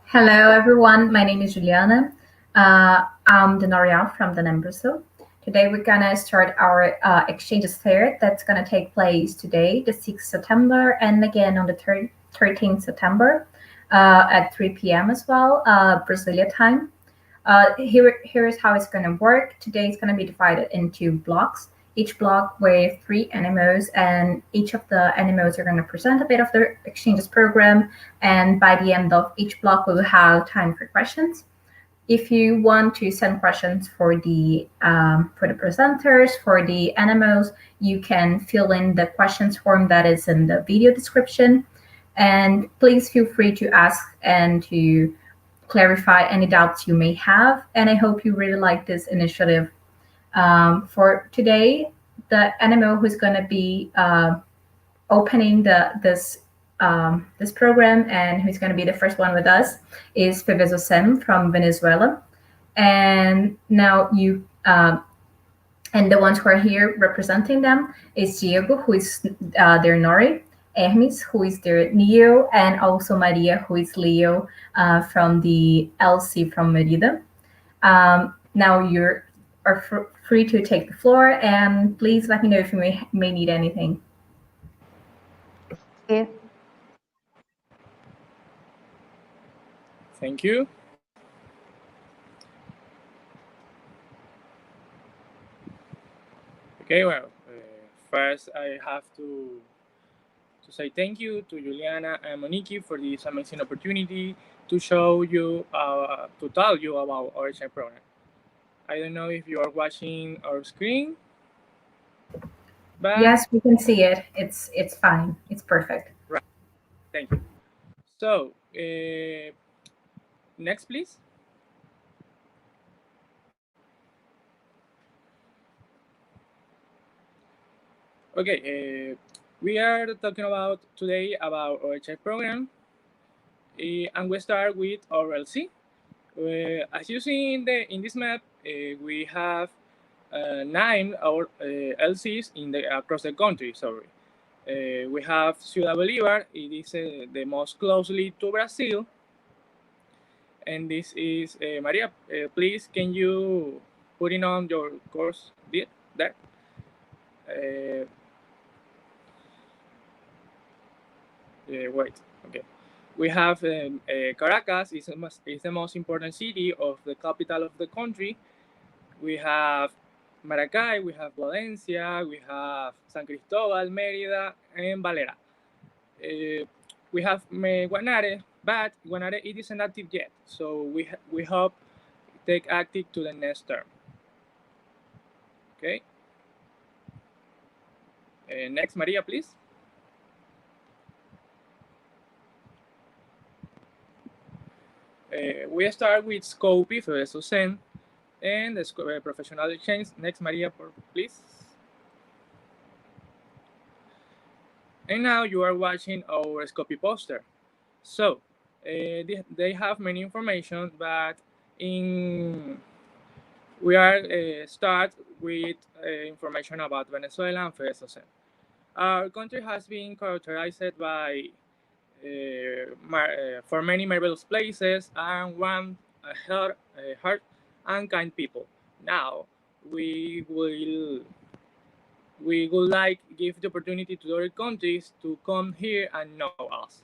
Hello, everyone. My name is Juliana. I'm the Noriel from DENEM Brazil. Today, we're going to start our exchanges fair that's going to take place today, the 6th September, and again on the 13th September at 3 p.m. as well, Brasilia time. Here is how it's going to work. Today, it's going to be divided into blocks, each block with 3 animals, and each of the animals are going to present a bit of their exchanges program. And by the end of each block, we'll have time for questions. If you want to send questions for the presenters, for the animals, you can fill in the questions form that is in the video description. And please feel free to ask and to clarify any doubts you may have. And I hope you really like this initiative. For today, the animal who's going to be opening this program and who's going to be the first one with us is FEVESOCEM from Venezuela. And now and the ones who are here representing them is Diego, who is their Nori, Hermes, who is their Neo, and also Maria, who is Leo from the LC from Merida. Now you are free to take the floor, and please let me know if you may need anything. Yeah. Thank you. Okay, well, first I have to say thank you to Juliana and Monique for this amazing opportunity to show you, to tell you about our exchange program. I don't know if you are watching our screen. But yes, we can see it. It's fine. It's perfect. Right. Thank you. So, next, please. Okay, we are talking about today about our exchange program, and we start with our LC. As you see in this map, we have 9 our LCs across the country. Sorry, we have Ciudad Bolívar. It is the most closely to Brazil, and this is Maria. Please, can you put in on your course there? Wait. Okay. We have Caracas is the most important city of the capital of the country. We have Maracay, we have Valencia, we have San Cristobal, Mérida, and Valera. We have Guanare, but Guanare it isn't active yet, so we hope take active to the next term. Okay. Next, Maria, please. We start with Scopy, FEVESOCEM, and the professional exchange. Next, Maria, please. And now you are watching our Scopy poster. So they have many information, but we are start with information about Venezuela and FEVESOCEM. Our country has been characterized by for many marvelous places and one heart and kind people. Now we would like give the opportunity to other countries to come here and know us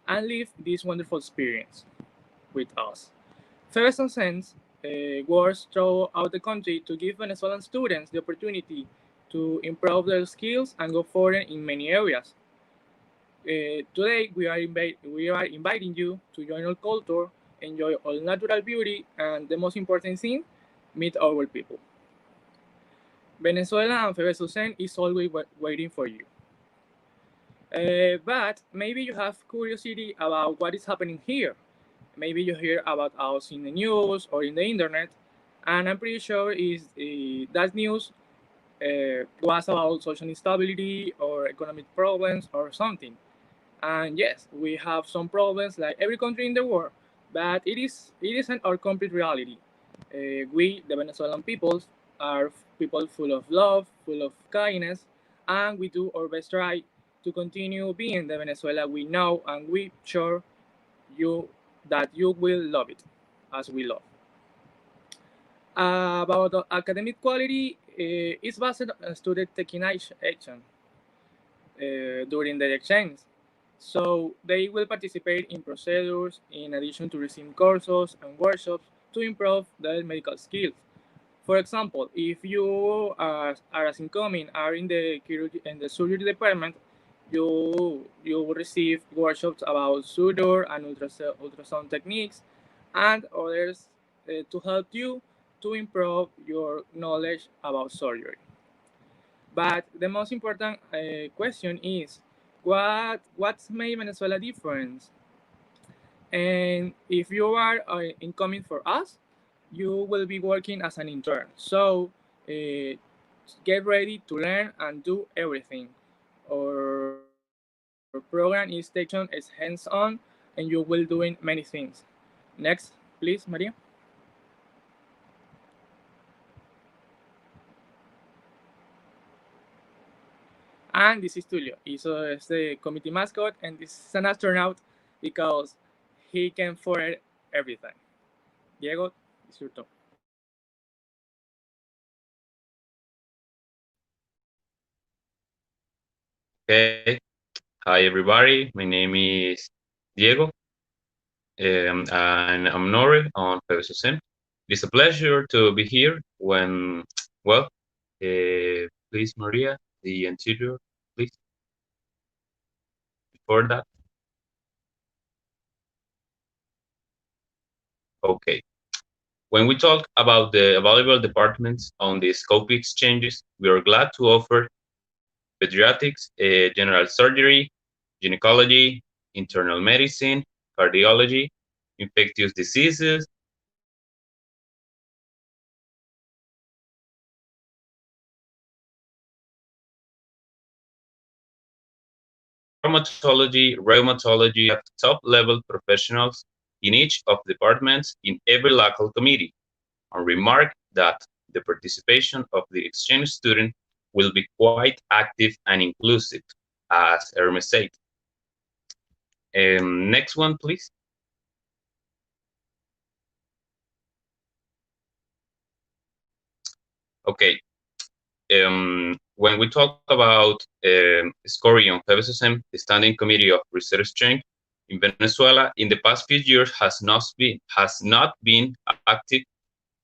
and live this wonderful experience with us. FEVESOCEM works throughout the country to give Venezuelan students the opportunity to improve their skills and go forward in many areas. Today, we are inviting you to join our culture, enjoy all natural beauty, and the most important thing, meet our people. Venezuela and FEVESOCEM is always waiting for you. But maybe you have curiosity about what is happening here. Maybe you hear about us in the news or in the internet, and I'm pretty sure that news was about social instability or economic problems or something. And yes, we have some problems like every country in the world, but it isn't our complete reality. We, the Venezuelan peoples, are people full of love, full of kindness, and we do our best try to continue being the Venezuela we know and we sure you will love it, as we love. About academic quality, it's based on students taking action during the exchange. So they will participate in procedures in addition to receiving courses and workshops to improve their medical skills. For example, if you are as incoming are in the surgery department, you will receive workshops about suture and ultrasound techniques and others to help you to improve your knowledge about surgery. But the most important question is, what's made Venezuela different? And if you are incoming for us, you will be working as an intern. So get ready to learn and do everything. Our program is hands-on, and you will doing many things. Next, please, Maria. And this is Tulio. He's the committee mascot, and this is an astronaut because he can forward everything. Diego, it's your turn. Okay. Hi, everybody. My name is Diego, and I'm Nore on FEVESOCEM. It's a pleasure to be here when, well, please, Maria, the interior, please. Before that. Okay. When we talk about the available departments on the scope exchanges, we are glad to offer pediatrics, general surgery, gynecology, internal medicine, cardiology, infectious diseases, dermatology, rheumatology, have top-level professionals in each of the departments in every local committee, and remark that the participation of the exchange student will be quite active and inclusive, as Hermes said. Next one, please. Okay. When we talk about scoring on FEVESOCEM, the Standing Committee of Research Change in Venezuela in the past few years has not been active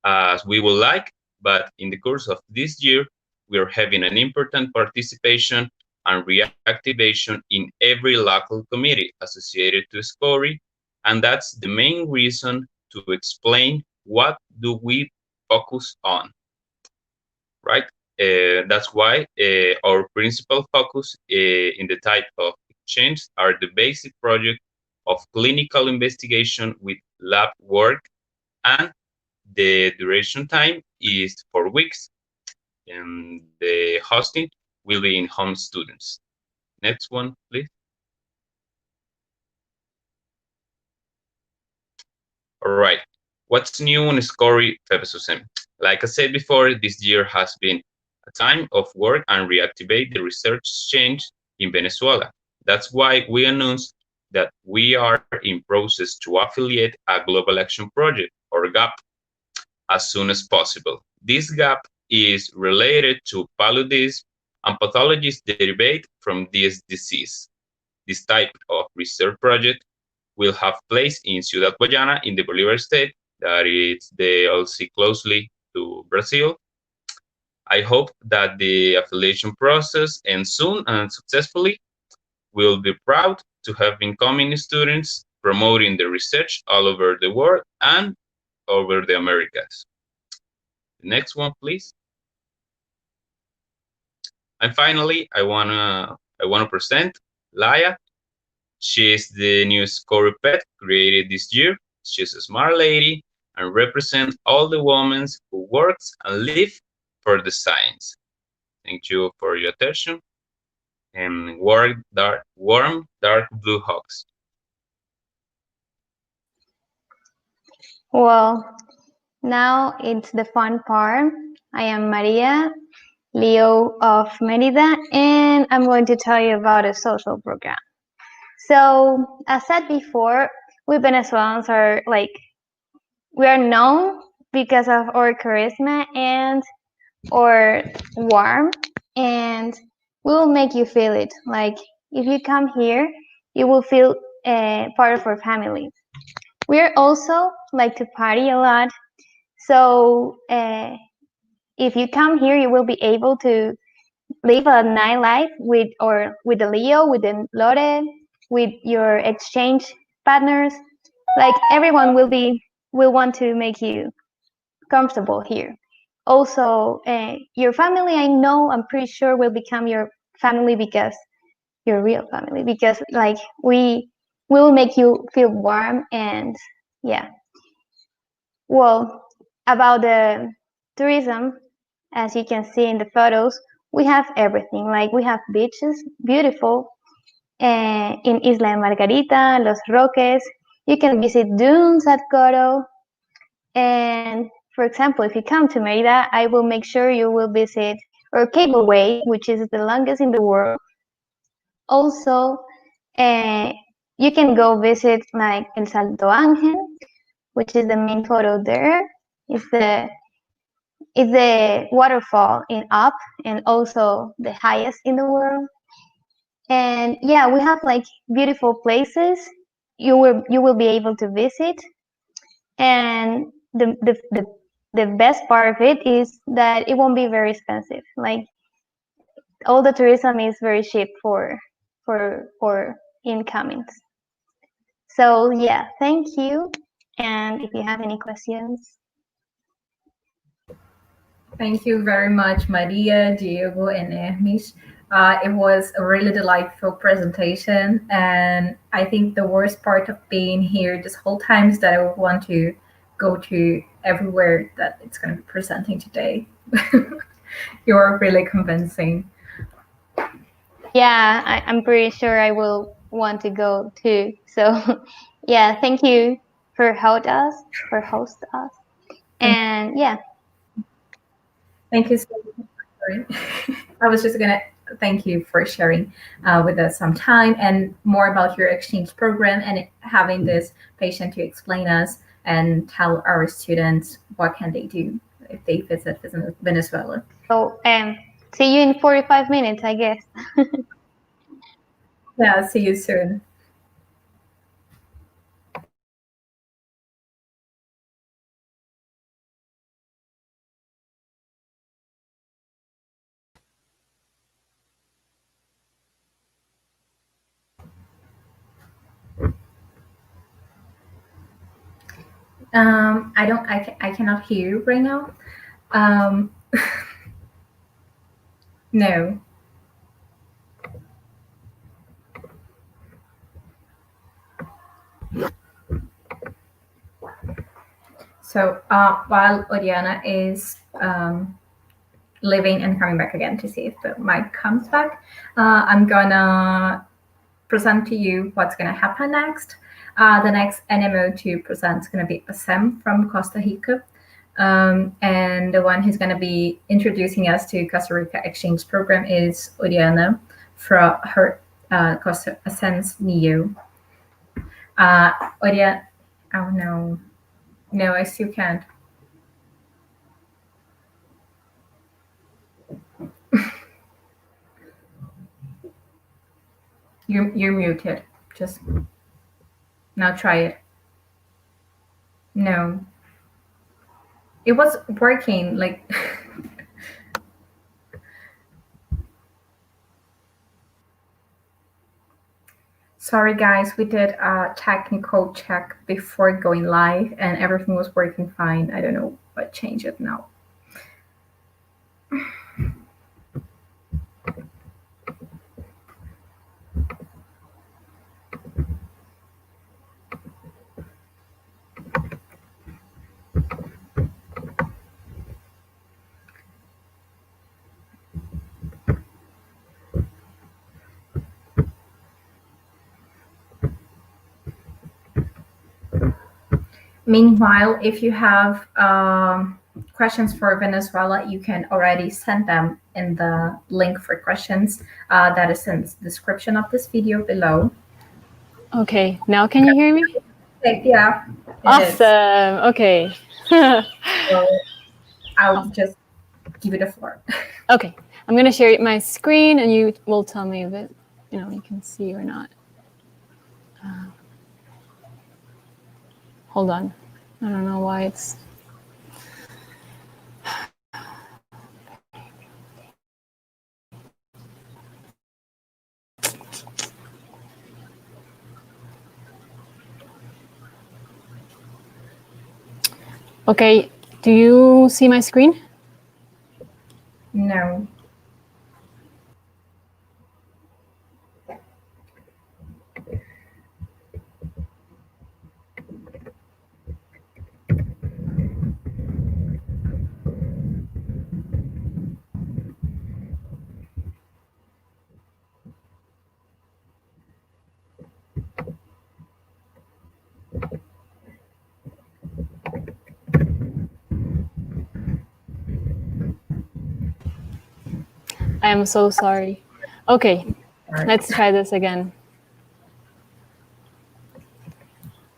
as we would like, but in the course of this year, we are having an important participation and reactivation in every local committee associated to scoring, and that's the main reason to explain what do we focus on, right? That's why our principal focus in the type of exchange are the basic project of clinical investigation with lab work, and the duration time is 4 weeks, and the hosting will be in home students. Next one, please. All right. What's new in SCORI FEVESOCEM? Like I said before, this year has been a time of work and reactivate the research exchange in Venezuela. That's why we announced that we are in process to affiliate a Global Action Project, or GAP, as soon as possible. This GAP is related to paludism and pathologies derived from this disease. This type of research project will have place in Ciudad Guayana in the Bolívar state, that is the LC closely to Brazil. I hope that the affiliation process ends soon and successfully. We'll be proud to have incoming students promoting the research all over the world and over the Americas. The next one, please. And finally, I wanna present Laya. She is the new SCORI pet created this year. She's a smart lady and represents all the women who works and live for the science. Thank you for your attention. And warm, dark blue hugs. Well, now it's the fun part. I am Maria Leo of Merida, and I'm going to tell you about a social program. So, as said before, we Venezuelans are like, we are known because of our charisma and our warmth, and we will make you feel it. Like if you come here, you will feel part of our family. We are also like to party a lot, so if you come here, you will be able to live a nightlife with the Leo, with the Lore, with your exchange partners. Like everyone will want to make you comfortable here. Also, your family, I'm pretty sure will become your family, because your real family, because like we will make you feel warm. And yeah, well, about the tourism, as you can see in the photos, we have everything. Like we have beaches, beautiful, in Isla Margarita, Los Roques. You can visit dunes at Coro. And for example, if you come to Merida, I will make sure you will visit our cableway, which is the longest in the world. Also, you can go visit like El Salto Ángel, which is the main photo there. It's the waterfall in up, and also the highest in the world. And yeah, we have like beautiful places you will be able to visit. And the best part of it is that it won't be very expensive. Like all the tourism is very cheap for incomings. So yeah, thank you. And if you have any questions. Thank you very much, Maria, Diego, and Hermes. It was a really delightful presentation, and I think the worst part of being here this whole time is that I would want to go to everywhere that it's going to be presenting today. You're really convincing. Yeah, I'm pretty sure I will want to go too. So yeah, thank you for host us. And yeah. Thank you so much. Sorry. I was just gonna thank you for sharing with us some time and more about your exchange program, and having this patient to explain us and tell our students what can they do if they visit Venezuela. So see you in 45 minutes, I guess. Yeah, see you soon. I cannot hear you right now. No. So while Oriana is leaving and coming back again to see if the mic comes back, I'm gonna present to you what's gonna happen next. The next NMO to present is gonna be ACEM from Costa Rica. And the one who's gonna be introducing us to Costa Rica exchange program is Oriana from her Costa ACEM's NEO. Oriana, oh no. No, I still can't. You're muted. Just now try it. No. It was working like sorry guys, we did a technical check before going live and everything was working fine. I don't know what changed it now. Meanwhile, if you have questions for Venezuela, you can already send them in the link for questions that is in the description of this video below. Okay, now can you hear me? Okay, yeah. Awesome. Okay. So I'll just give it the floor. Okay. I'm going to share my screen and you will tell me if it, you can see or not. Hold on. I don't know why it's... Okay, do you see my screen? No. I am so sorry. Okay, let's try this again.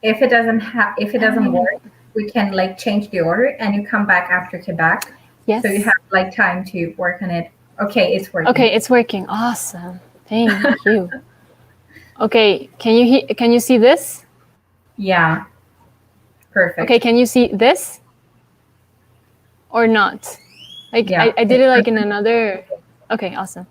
If it doesn't work, we can like change the order and you come back after Quebec. Yes. So you have like time to work on it. Okay, it's working. Okay, it's working. Awesome. Thank you. Okay, can you see this? Yeah. Perfect. Okay, can you see this? Or not? Like Yeah. I did it like in another. Okay, awesome.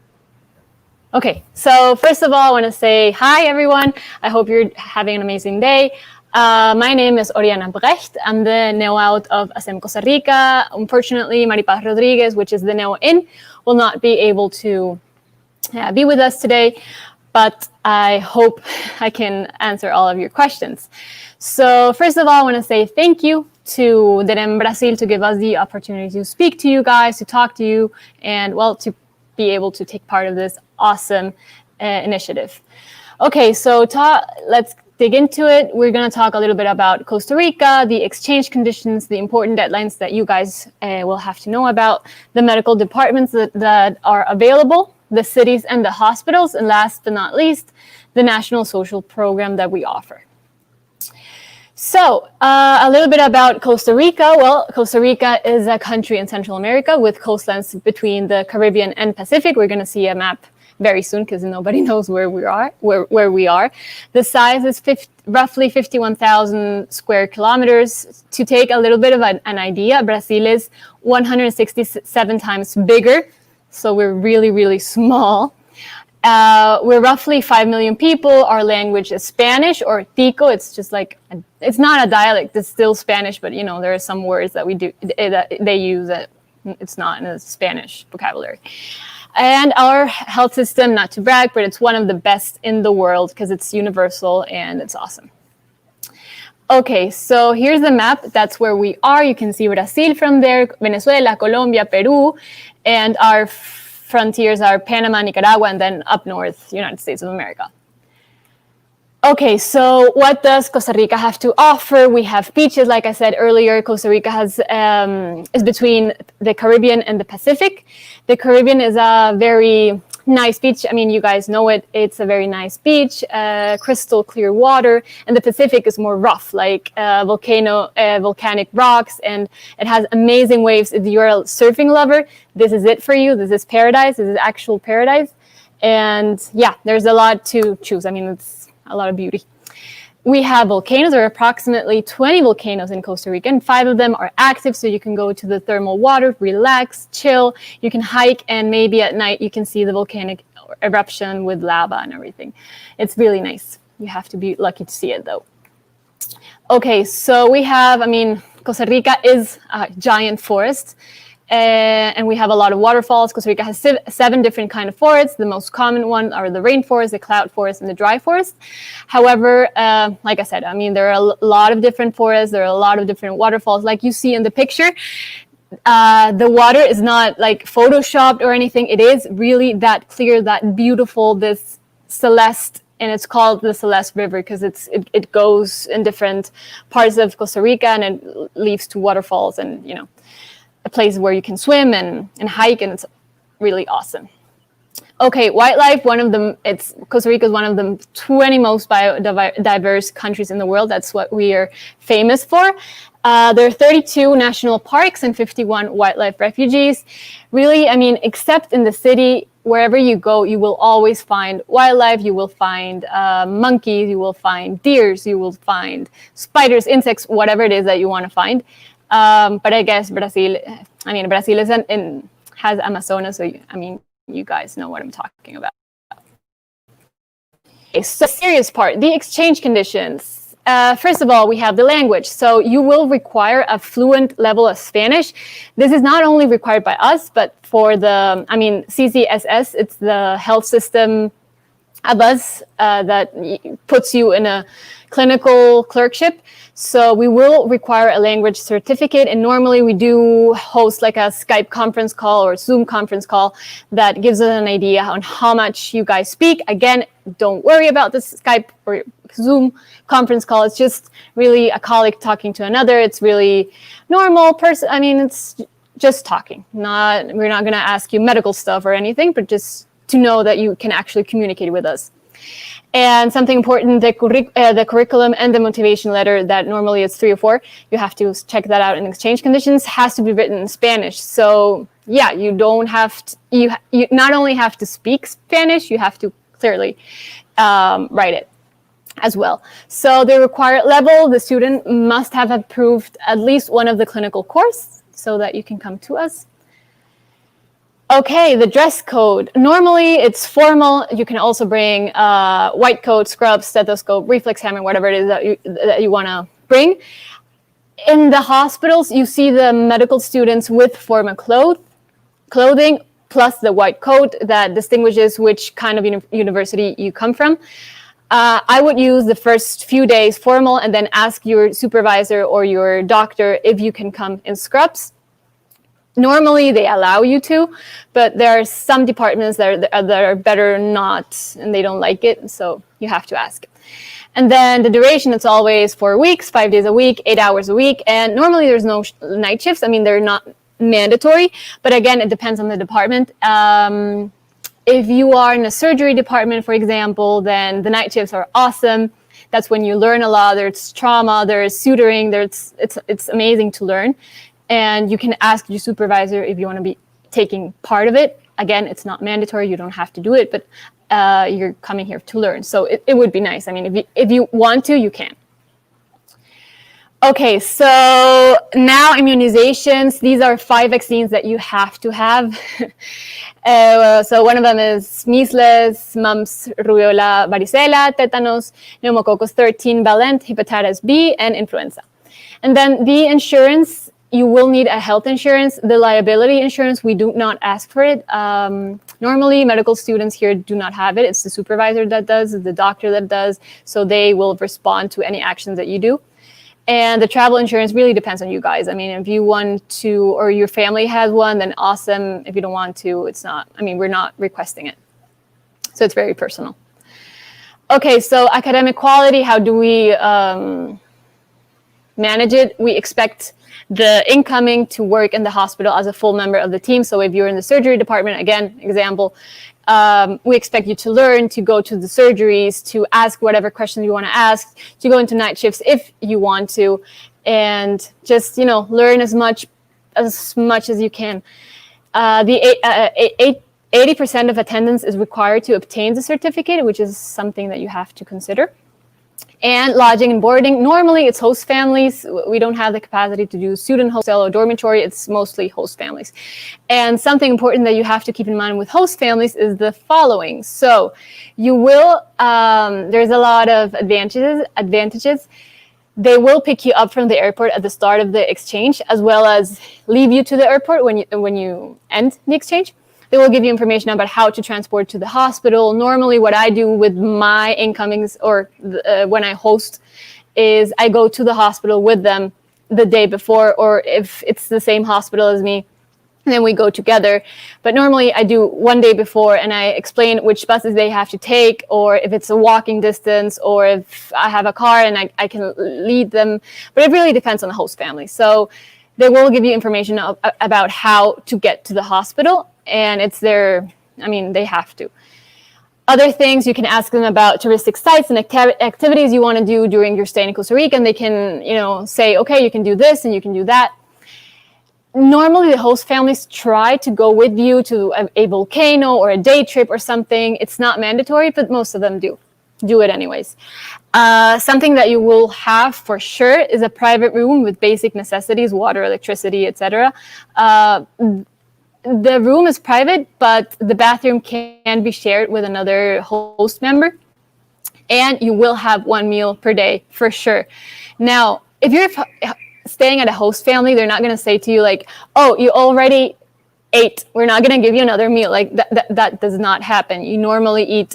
Okay, so first of all, I want to say hi, everyone. I hope you're having an amazing day. My name is Oriana Brecht. I'm the NEO out of ACEM Costa Rica. Unfortunately, Maripaz Rodriguez, which is the NEO in, will not be able to be with us today, but I hope I can answer all of your questions. So first of all, I want to say thank you to DENEM Brazil to give us the opportunity to speak to you guys, to talk to you, and well, to be able to take part of this awesome initiative. Okay, so let's dig into it. We're going to talk a little bit about Costa Rica, the exchange conditions, the important deadlines that you guys will have to know about, the medical departments that are available, the cities and the hospitals, and last but not least, the national social program that we offer. So a little bit about Costa Rica. Well, Costa Rica is a country in Central America with coastlines between the Caribbean and Pacific. We're going to see a map very soon because nobody knows where we are. The size is roughly 51,000 square kilometers. To take a little bit of an idea, Brazil is 167 times bigger. So we're really, really small. We're roughly 5 million people. Our language is Spanish or Tico. It's just like, it's not a dialect. It's still Spanish, but there are some words that they use that it's not in the Spanish vocabulary. And our health system, not to brag, but it's one of the best in the world because it's universal and it's awesome. Okay, so here's the map. That's where we are. You can see Brazil from there, Venezuela, Colombia, Peru, and our frontiers are Panama, Nicaragua, and then up north, United States of America. Okay, so what does Costa Rica have to offer? We have beaches, like I said earlier. Costa Rica is between the Caribbean and the Pacific. The Caribbean is a very nice beach. I mean, you guys know it. It's a very nice beach, crystal clear water, and the Pacific is more rough, like volcanic rocks, and it has amazing waves. If you're a surfing lover, this is it for you. This is paradise. This is actual paradise. And yeah, there's a lot to choose. I mean, it's a lot of beauty. We have volcanoes. There are approximately 20 volcanoes in Costa Rica, and 5 of them are active, so you can go to the thermal water, relax, chill. You can hike, and maybe at night you can see the volcanic eruption with lava and everything. It's really nice. You have to be lucky to see it, though. Okay, so we have, Costa Rica is a giant forest. And we have a lot of waterfalls. Costa Rica has 7 different kinds of forests. The most common ones are the rainforest, the cloud forest, and the dry forest. However, like I said, there are a lot of different forests. There are a lot of different waterfalls. Like you see in the picture, the water is not like photoshopped or anything. It is really that clear, that beautiful, this celeste, and it's called the Celeste River because it goes in different parts of Costa Rica, and it leads to waterfalls and, a place where you can swim and hike, and it's really awesome. Okay, wildlife, Costa Rica is one of the 20 most biodiverse countries in the world. That's what we are famous for. There are 32 national parks and 51 wildlife refuges. Really, I mean, except in the city, wherever you go, you will always find wildlife. You will find monkeys, you will find deers, you will find spiders, insects, whatever it is that you want to find. But I guess Brazil has Amazonas, so you guys know what I'm talking about. Okay, so the serious part, the exchange conditions. First of all, we have the language. So you will require a fluent level of Spanish. This is not only required by us, but for the, CCSS, it's the health system of us that puts you in a clinical clerkship. So we will require a language certificate, and normally we do host like a Skype conference call or Zoom conference call that gives us an idea on how much you guys speak. Again, don't worry about this Skype or Zoom conference call. It's just really a colleague talking to another. It's really normal person. It's just talking. We're not going to ask you medical stuff or anything, but just to know that you can actually communicate with us. And something important, the curriculum and the motivation letter that normally it's 3 or 4, you have to check that out in exchange conditions, has to be written in Spanish. So yeah, you don't have to, you not only have to speak Spanish, you have to clearly write it as well. So the required level, the student must have approved at least one of the clinical course so that you can come to us. Okay, the dress code. Normally it's formal. You can also bring white coat, scrubs, stethoscope, reflex hammer, whatever it is that you want to bring. In the hospitals, you see the medical students with formal clothing plus the white coat that distinguishes which kind of university you come from. I would use the first few days formal and then ask your supervisor or your doctor if you can come in scrubs. Normally they allow you to, but there are some departments that are better not, and they don't like it, so you have to ask. And then the duration, it's always 4 weeks, 5 days a week, 8 hours a week, and normally there's no night shifts. They're not mandatory, but again, it depends on the department. If you are in a surgery department, for example, then the night shifts are awesome. That's when you learn a lot. There's trauma, there's suturing, it's amazing to learn. And you can ask your supervisor if you want to be taking part of it. Again, it's not mandatory. You don't have to do it, but you're coming here to learn. So it would be nice. If you want to, you can. Okay, so now immunizations. These are 5 vaccines that you have to have. So one of them is measles, mumps, rubella, varicella, tetanus, pneumococcus 13 valent, hepatitis B, and influenza. And then the insurance, you will need a health insurance. The liability insurance, we do not ask for it. Normally, medical students here do not have it. It's the supervisor that does, the doctor that does, so they will respond to any actions that you do. And the travel insurance really depends on you guys. If you want to, or your family has one, then awesome. If you don't want to, it's not, we're not requesting it. So it's very personal. Okay, so academic quality, how do we manage it? We expect the incoming to work in the hospital as a full member of the team. So if you're in the surgery department, again, example, we expect you to learn, to go to the surgeries, to ask whatever questions you want to ask, to go into night shifts if you want to, and just, learn as much as you can. The 80% of attendance is required to obtain the certificate, which is something that you have to consider. And lodging and boarding, normally it's host families. We don't have the capacity to do student hostel or dormitory. It's mostly host families. And something important that you have to keep in mind with host families is the following. So you will, there's a lot of advantages. They will pick you up from the airport at the start of the exchange, as well as leave you to the airport when you end the exchange. They will give you information about how to transport to the hospital. Normally what I do with my incomings or when I host is I go to the hospital with them the day before, or if it's the same hospital as me, then we go together. But normally I do one day before and I explain which buses they have to take, or if it's a walking distance, or if I have a car and I can lead them. But it really depends on the host family. So they will give you information about how to get to the hospital. And it's their I mean, they have to. Other things, you can ask them about touristic sites and activities you want to do during your stay in Costa Rica, and they can, say, okay, you can do this and you can do that. Normally, the host families try to go with you to a volcano or a day trip or something. It's not mandatory, but most of them do it anyways. Something that you will have for sure is a private room with basic necessities, water, electricity, etc. The room is private, but the bathroom can be shared with another host member. And you will have 1 meal per day for sure. Now, if you're staying at a host family, they're not going to say to you like, oh, you already ate, we're not going to give you another meal. Like that does not happen. You normally eat,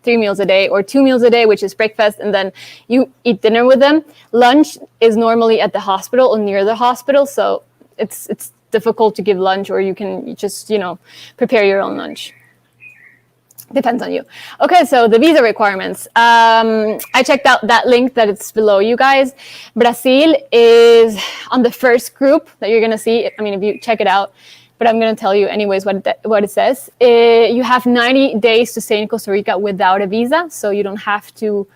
three meals a day or 2 meals a day, which is breakfast, and then you eat dinner with them. Lunch is normally at the hospital or near the hospital, so it's difficult to give lunch, or you can just, prepare your own lunch. Depends on you. Okay, so the visa requirements. I checked out that link that it's below you guys. Brazil is on the first group that you're going to see. I mean, if you check it out, but I'm going to tell you anyways what it says. You have 90 days to stay in Costa Rica without a visa, so you don't have to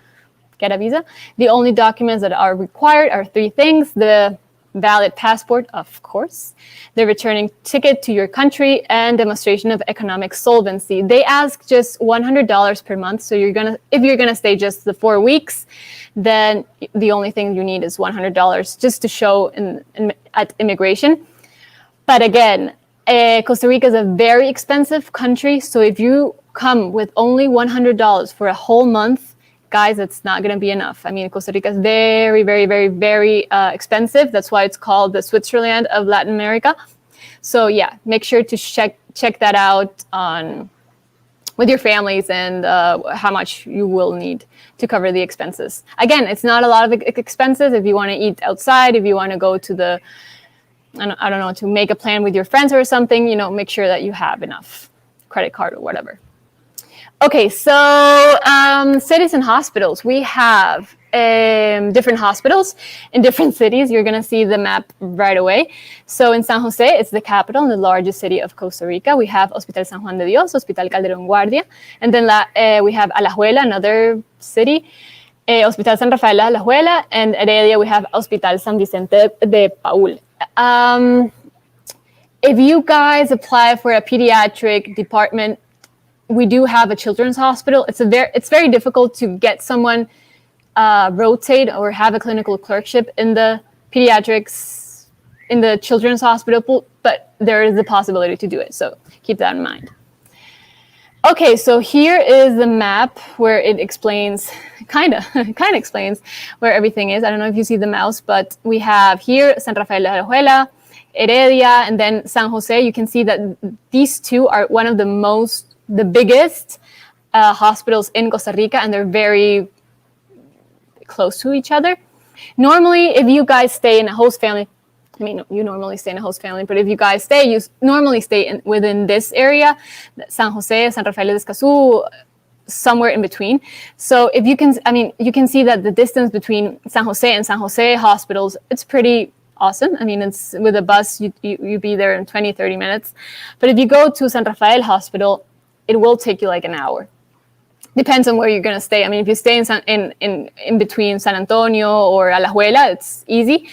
get a visa. The only documents that are required are 3 things: the valid passport, of course, the returning ticket to your country, and demonstration of economic solvency. They ask just $100 per month. So if you're gonna stay just the 4 weeks, then the only thing you need is $100 just to show at immigration. But again, Costa Rica is a very expensive country. So if you come with only $100 for a whole month, guys, it's not going to be enough. I mean, Costa Rica is very, very, very, very expensive. That's why it's called the Switzerland of Latin America. So yeah, make sure to check that out with your families and how much you will need to cover the expenses. Again, it's not a lot of expenses. If you want to eat outside, if you want to go to I don't know, to make a plan with your friends or something, make sure that you have enough credit card or whatever. Okay, so cities and hospitals. We have different hospitals in different cities. You're going to see the map right away. So in San Jose, it's the capital and the largest city of Costa Rica. We have Hospital San Juan de Dios, Hospital Calderón Guardia, and then we have Alajuela, another city, Hospital San Rafael de Alajuela, and Heredia, we have Hospital San Vicente de Paul. If you guys apply for a pediatric department, we do have a children's hospital. It's very difficult to get someone rotate or have a clinical clerkship in the pediatrics, in the children's hospital, but there is the possibility to do it. So keep that in mind. Okay, so here is the map where it explains, kind of explains where everything is. I don't know if you see the mouse, but we have here San Rafael de Alajuela, Heredia, and then San Jose. You can see that these two are one of the biggest hospitals in Costa Rica, and they're very close to each other. Normally, if you guys stay in a host family, I mean, you normally stay in a host family, but if you guys stay, you normally stay within this area, San Jose, San Rafael de Escazú, somewhere in between. So if you can, you can see that the distance between San Jose and San Jose hospitals, it's pretty awesome. I mean, it's with a bus, you be there in 20, 30 minutes. But if you go to San Rafael Hospital, it will take you like an hour. Depends on where you're going to stay. I mean, if you stay in between San Antonio or Alajuela, it's easy,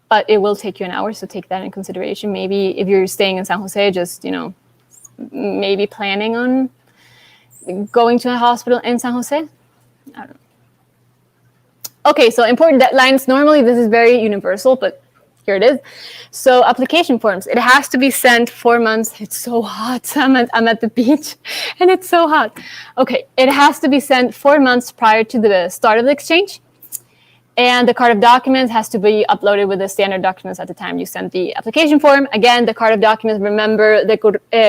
but it will take you an hour. So take that in consideration. Maybe if you're staying in San Jose, just, maybe planning on going to a hospital in San Jose. I don't know. Okay, so important deadlines. Normally, this is very universal, but here it is. So application forms, it has to be sent 4 months. It's so hot. I'm at the beach and it's so hot. Okay, it has to be sent 4 months prior to the start of the exchange. And the card of documents has to be uploaded with the standard documents at the time you send the application form. Again, the card of documents, remember the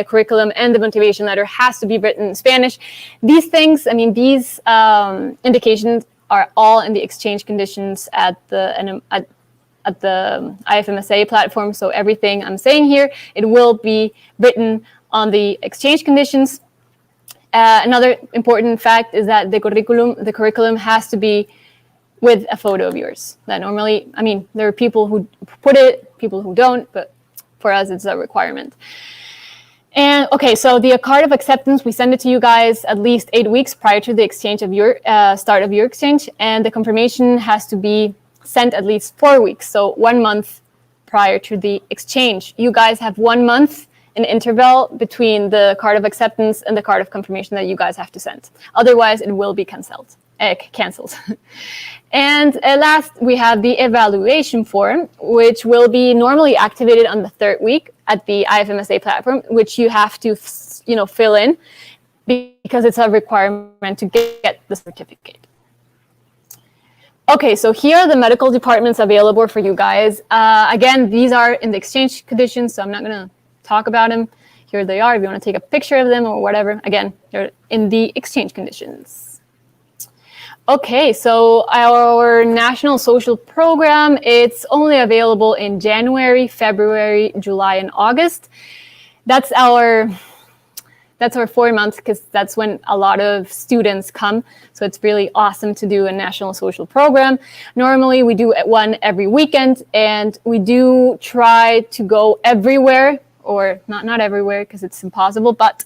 curriculum and the motivation letter has to be written in Spanish. These things, these indications are all in the exchange conditions at the IFMSA platform. So everything I'm saying here, it will be written on the exchange conditions. Another important fact is that the curriculum has to be with a photo of yours. That normally, there are people who put it, people who don't, but for us, it's a requirement. And okay, so the card of acceptance, we send it to you guys at least 8 weeks prior to the exchange of your start of your exchange, and the confirmation has to be sent at least 4 weeks, so 1 month prior to the exchange. You guys have 1 month an interval between the card of acceptance and the card of confirmation that you guys have to send. Otherwise, it will be canceled. And last, we have the evaluation form, which will be normally activated on the 3rd week at the IFMSA platform, which you have to, fill in because it's a requirement to get the certificate. Okay, so here are the medical departments available for you guys. Again, these are in the exchange conditions, so I'm not going to talk about them. Here they are. If you want to take a picture of them or whatever, again, they're in the exchange conditions. Okay, so our National Social Program, it's only available in January, February, July, and August. That's our 4 months because that's when a lot of students come. So it's really awesome to do a National Social Program. Normally we do one every weekend, and we do try to go everywhere, or not everywhere because it's impossible, but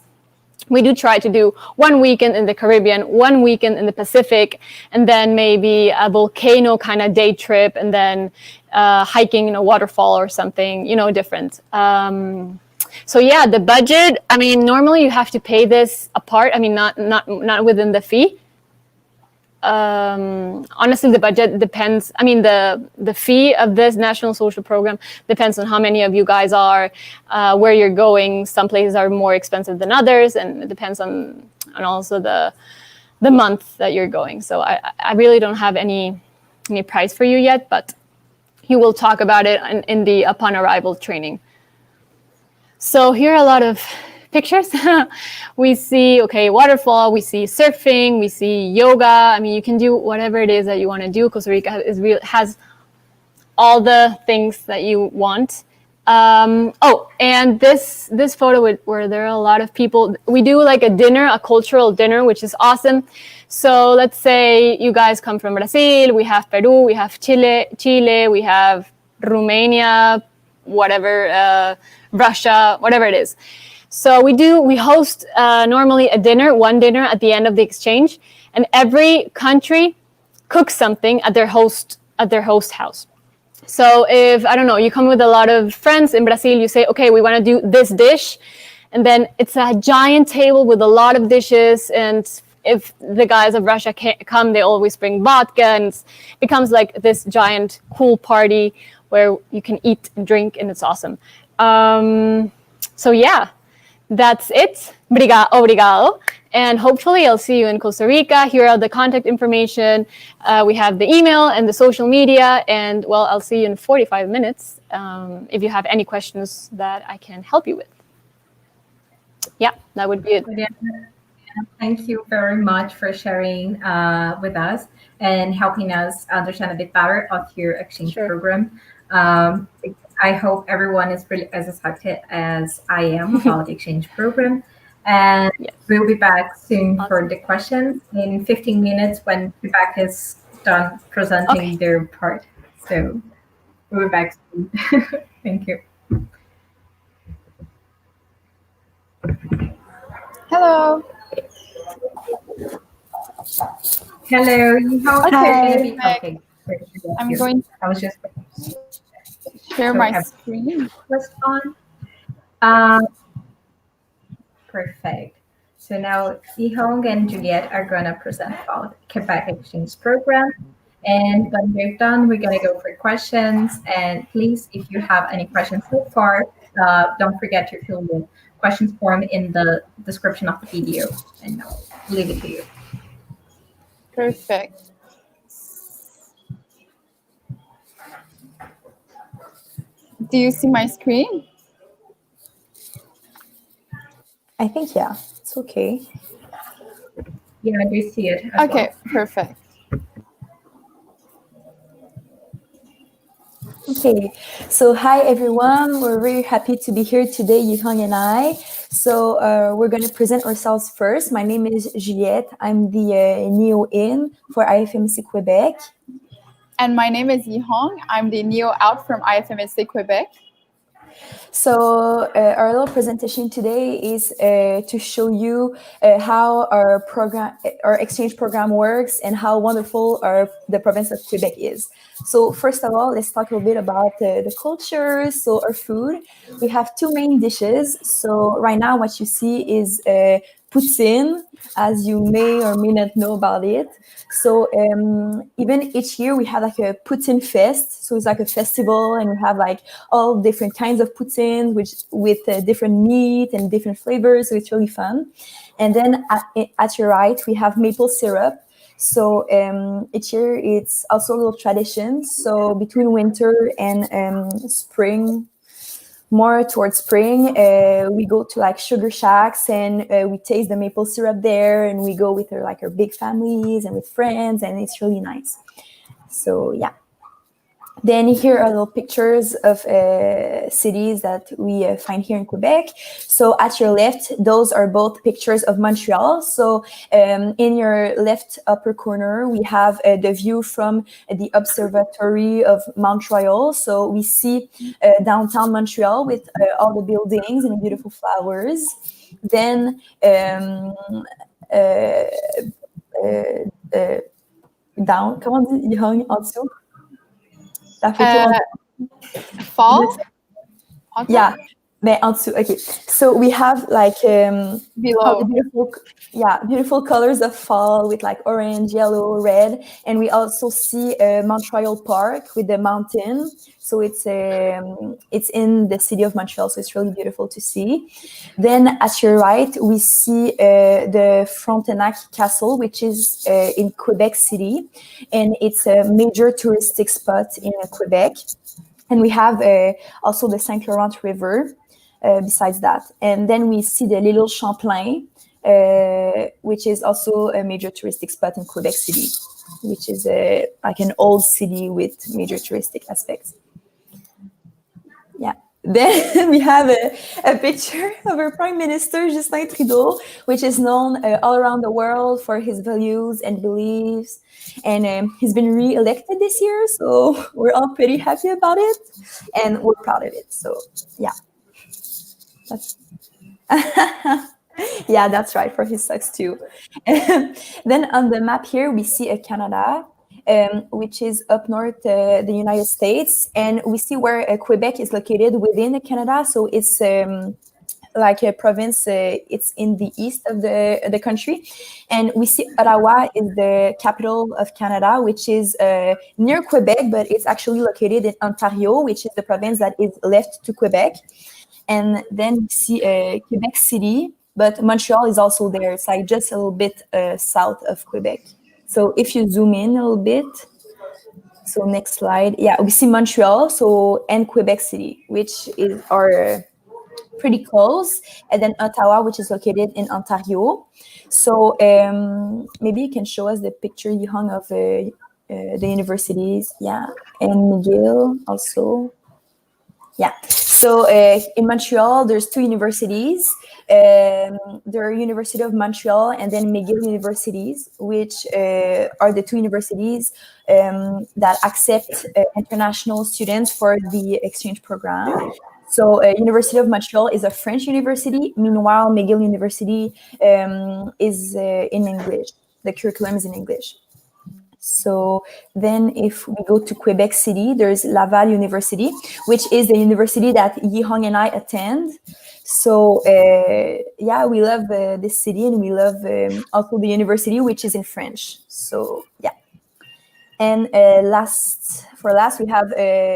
we do try to do 1 weekend in the Caribbean, 1 weekend in the Pacific, and then maybe a volcano kind of day trip, and then hiking in a waterfall or something, different. So yeah, the budget, I mean, normally you have to pay this apart. I mean, not within the fee. Honestly, the budget depends. I mean, the fee of this National Social Program depends on how many of you guys are, where you're going. Some places are more expensive than others, and it depends on also the month that you're going. So I really don't have any price for you yet, but you will talk about it in the upon arrival training. So here are a lot of pictures. We see, waterfall, we see surfing, we see yoga. I mean, you can do whatever it is that you want to do. Costa Rica has all the things that you want. And this photo where there are a lot of people, we do like a cultural dinner, which is awesome. So let's say you guys come from Brazil, we have Peru, we have Chile, we have Romania, whatever, Russia, whatever it is. So we host normally one dinner at the end of the exchange, and every country cooks something at their host house. So if, I don't know, you come with a lot of friends in Brazil, you say, okay, we want to do this dish, and then it's a giant table with a lot of dishes, and if the guys of Russia come, they always bring vodka, and it becomes like this giant cool party where you can eat and drink, and it's awesome. So yeah, that's it. Obrigado. And hopefully I'll see you in Costa Rica. Here are the contact information. We have the email and the social media. And well, I'll see you in 45 minutes if you have any questions that I can help you with. Yeah, that would be it. Thank you very much for sharing with us and helping us understand a bit better of your exchange program. I hope everyone is really as excited as I am about the exchange program. And we'll be back soon for the questions in 15 minutes when Rebecca is done presenting their part. So we'll be back soon. Thank you. Hello. Hello. Okay. I'm going I was just share my screen. Perfect. So now Ihong and Juliet are going to present about Quebec Exchange Program. And when we're done, we're going to go for questions. And please, if you have any questions so far, don't forget to fill the questions form in the description of the video. And I'll leave it to you. Perfect. Do you see my screen? I think, yeah, it's okay. Yeah, I do see it. Okay, perfect. Okay, so hi everyone. We're very happy to be here today, Yihong and I. So we're going to present ourselves first. My name is Juliette. I'm the neo-in for IFMSA-Québec. And my name is Yihong. I'm the neo-out from IFMSA-Québec. So our little presentation today is to show you how our exchange program works and how wonderful the province of Quebec is. So first of all, let's talk a little bit about the culture. So our food, we have two main dishes. So right now what you see is poutine, as you may or may not know about it. So even each year we have like a poutine fest. So it's like a festival, and we have like all different kinds of poutine, with different meat and different flavors. So it's really fun. And then at your right, we have maple syrup. So each year it's also a little tradition. So between winter and spring, more towards spring, we go to like sugar shacks, and we taste the maple syrup there, and we go with our big families and with friends, and it's really nice. So yeah. Then here are little pictures of cities that we find here in Quebec. So at your left, those are both pictures of Montreal. So in your left upper corner, we have the view from the Observatory of Montreal. So we see downtown Montreal with all the buildings and beautiful flowers. Then down, comment on dit Young en dessous? La photo fall? Yeah, mais en dessous. Okay, so we have like Below. beautiful colors of fall with like orange, yellow, red, and we also see Montreal Park with the mountain. So it's in the city of Montreal, so it's really beautiful to see. Then at your right, we see the Frontenac Castle, which is in Quebec City, and it's a major touristic spot in Quebec. And we have also the Saint Laurent River besides that. And then we see the Little Champlain, which is also a major touristic spot in Quebec City, which is like an old city with major touristic aspects. Yeah. Then we have a picture of our Prime Minister, Justin Trudeau, which is known all around the world for his values and beliefs. And he's been re-elected this year, so we're all pretty happy about it, and we're proud of it. So, yeah. Yeah, that's right, for his sucks too. Then on the map here, we see Canada, which is up north, the United States, and we see where Quebec is located within Canada. So it's like a province, it's in the east of the country, and we see Ottawa is the capital of Canada, which is near Quebec, but it's actually located in Ontario, which is the province that is left to Quebec. And then we see Quebec City, but Montreal is also there. It's like just a little bit south of Quebec. So if you zoom in a little bit, so next slide, yeah, we see Montreal, and Quebec City, which are pretty close, and then Ottawa, which is located in Ontario. So maybe you can show us the picture you hung of the universities, yeah, and McGill also. Yeah, so in Montreal, there's two universities. There are University of Montreal and then McGill Universities, which are the two universities that accept international students for the exchange program. So University of Montreal is a French university. Meanwhile, McGill University is in English. The curriculum is in English. So then if we go to Quebec City, there's Laval University, which is the university that Yihong and I attend. So yeah, we love this city, and we love also the university, which is in French. So yeah. And last, we have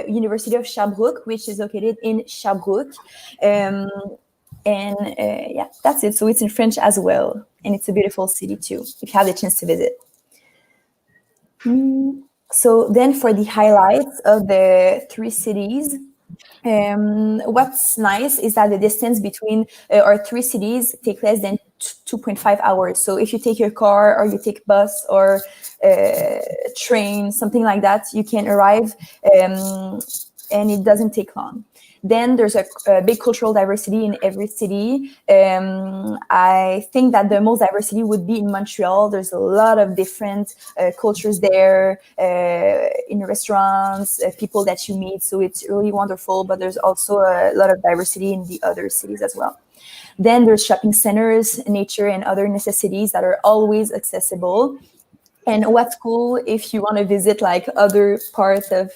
University of Sherbrooke, which is located in Sherbrooke. And yeah, that's it. So it's in French as well. And it's a beautiful city too, if you have the chance to visit. So then for the highlights of the three cities, what's nice is that the distance between our three cities take less than 2.5 hours. So if you take your car or you take bus or train, something like that, you can arrive and it doesn't take long. Then there's a big cultural diversity in every city. I think that the most diversity would be in Montreal. There's a lot of different cultures there, in restaurants, people that you meet. So it's really wonderful, but there's also a lot of diversity in the other cities as well. Then there's shopping centers, nature, and other necessities that are always accessible. And what's cool if you want to visit like other parts of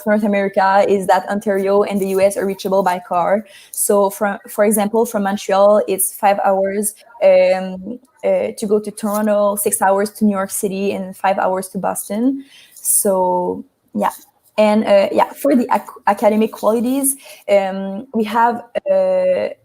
North America is that Ontario and the US are reachable by car. So for example, from Montreal, it's 5 hours to go to Toronto, 6 hours to New York City, and 5 hours to Boston. So yeah. And for the academic qualities, we have a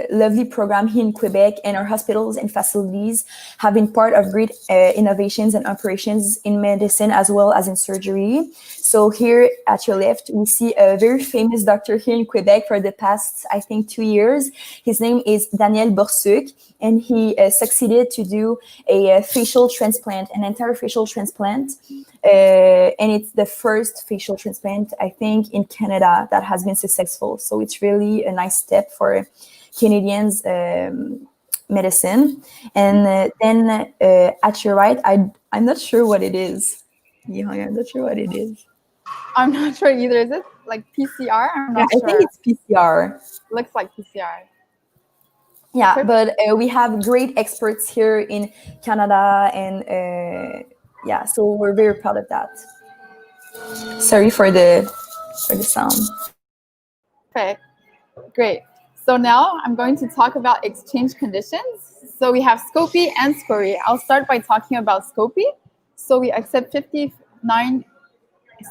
lovely program here in Quebec, and our hospitals and facilities have been part of great innovations and operations in medicine as well as in surgery. So here at your left, we see a very famous doctor here in Quebec for the past, I think, 2 years. His name is Daniel Borsuc, and he succeeded to do a facial transplant, an entire facial transplant. And it's the first facial transplant, I think, in Canada that has been successful. So it's really a nice step for Canadians' medicine. And then at your right, I'm not sure what it is. Yeah, I'm not sure what it is. I'm not sure either. Is it like PCR? I'm not sure. I think it's PCR. Looks like PCR. Yeah, but we have great experts here in Canada, and yeah, so we're very proud of that. Sorry for the sound. Perfect. Great. So now I'm going to talk about exchange conditions. So we have Skopje and Skori. I'll start by talking about Skopje. So we accept 59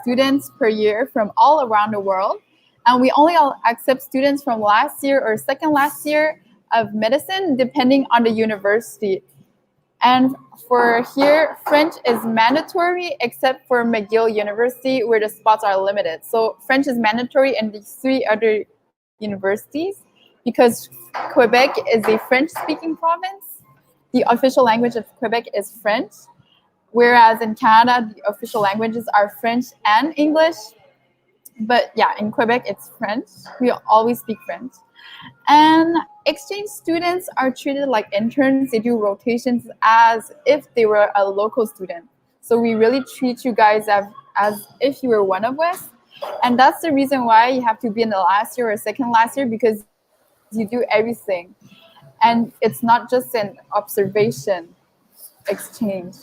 students per year from all around the world. And we only accept students from last year or second last year of medicine, depending on the university. And for here, French is mandatory except for McGill University, where the spots are limited. So French is mandatory in these 3 other universities because Quebec is a French-speaking province. The official language of Quebec is French, whereas in Canada, the official languages are French and English. But yeah, in Quebec, it's French. We always speak French. And exchange students are treated like interns. They do rotations as if they were a local student. So we really treat you guys as if you were one of us. And that's the reason why you have to be in the last year or second last year, because you do everything. And it's not just an observation exchange.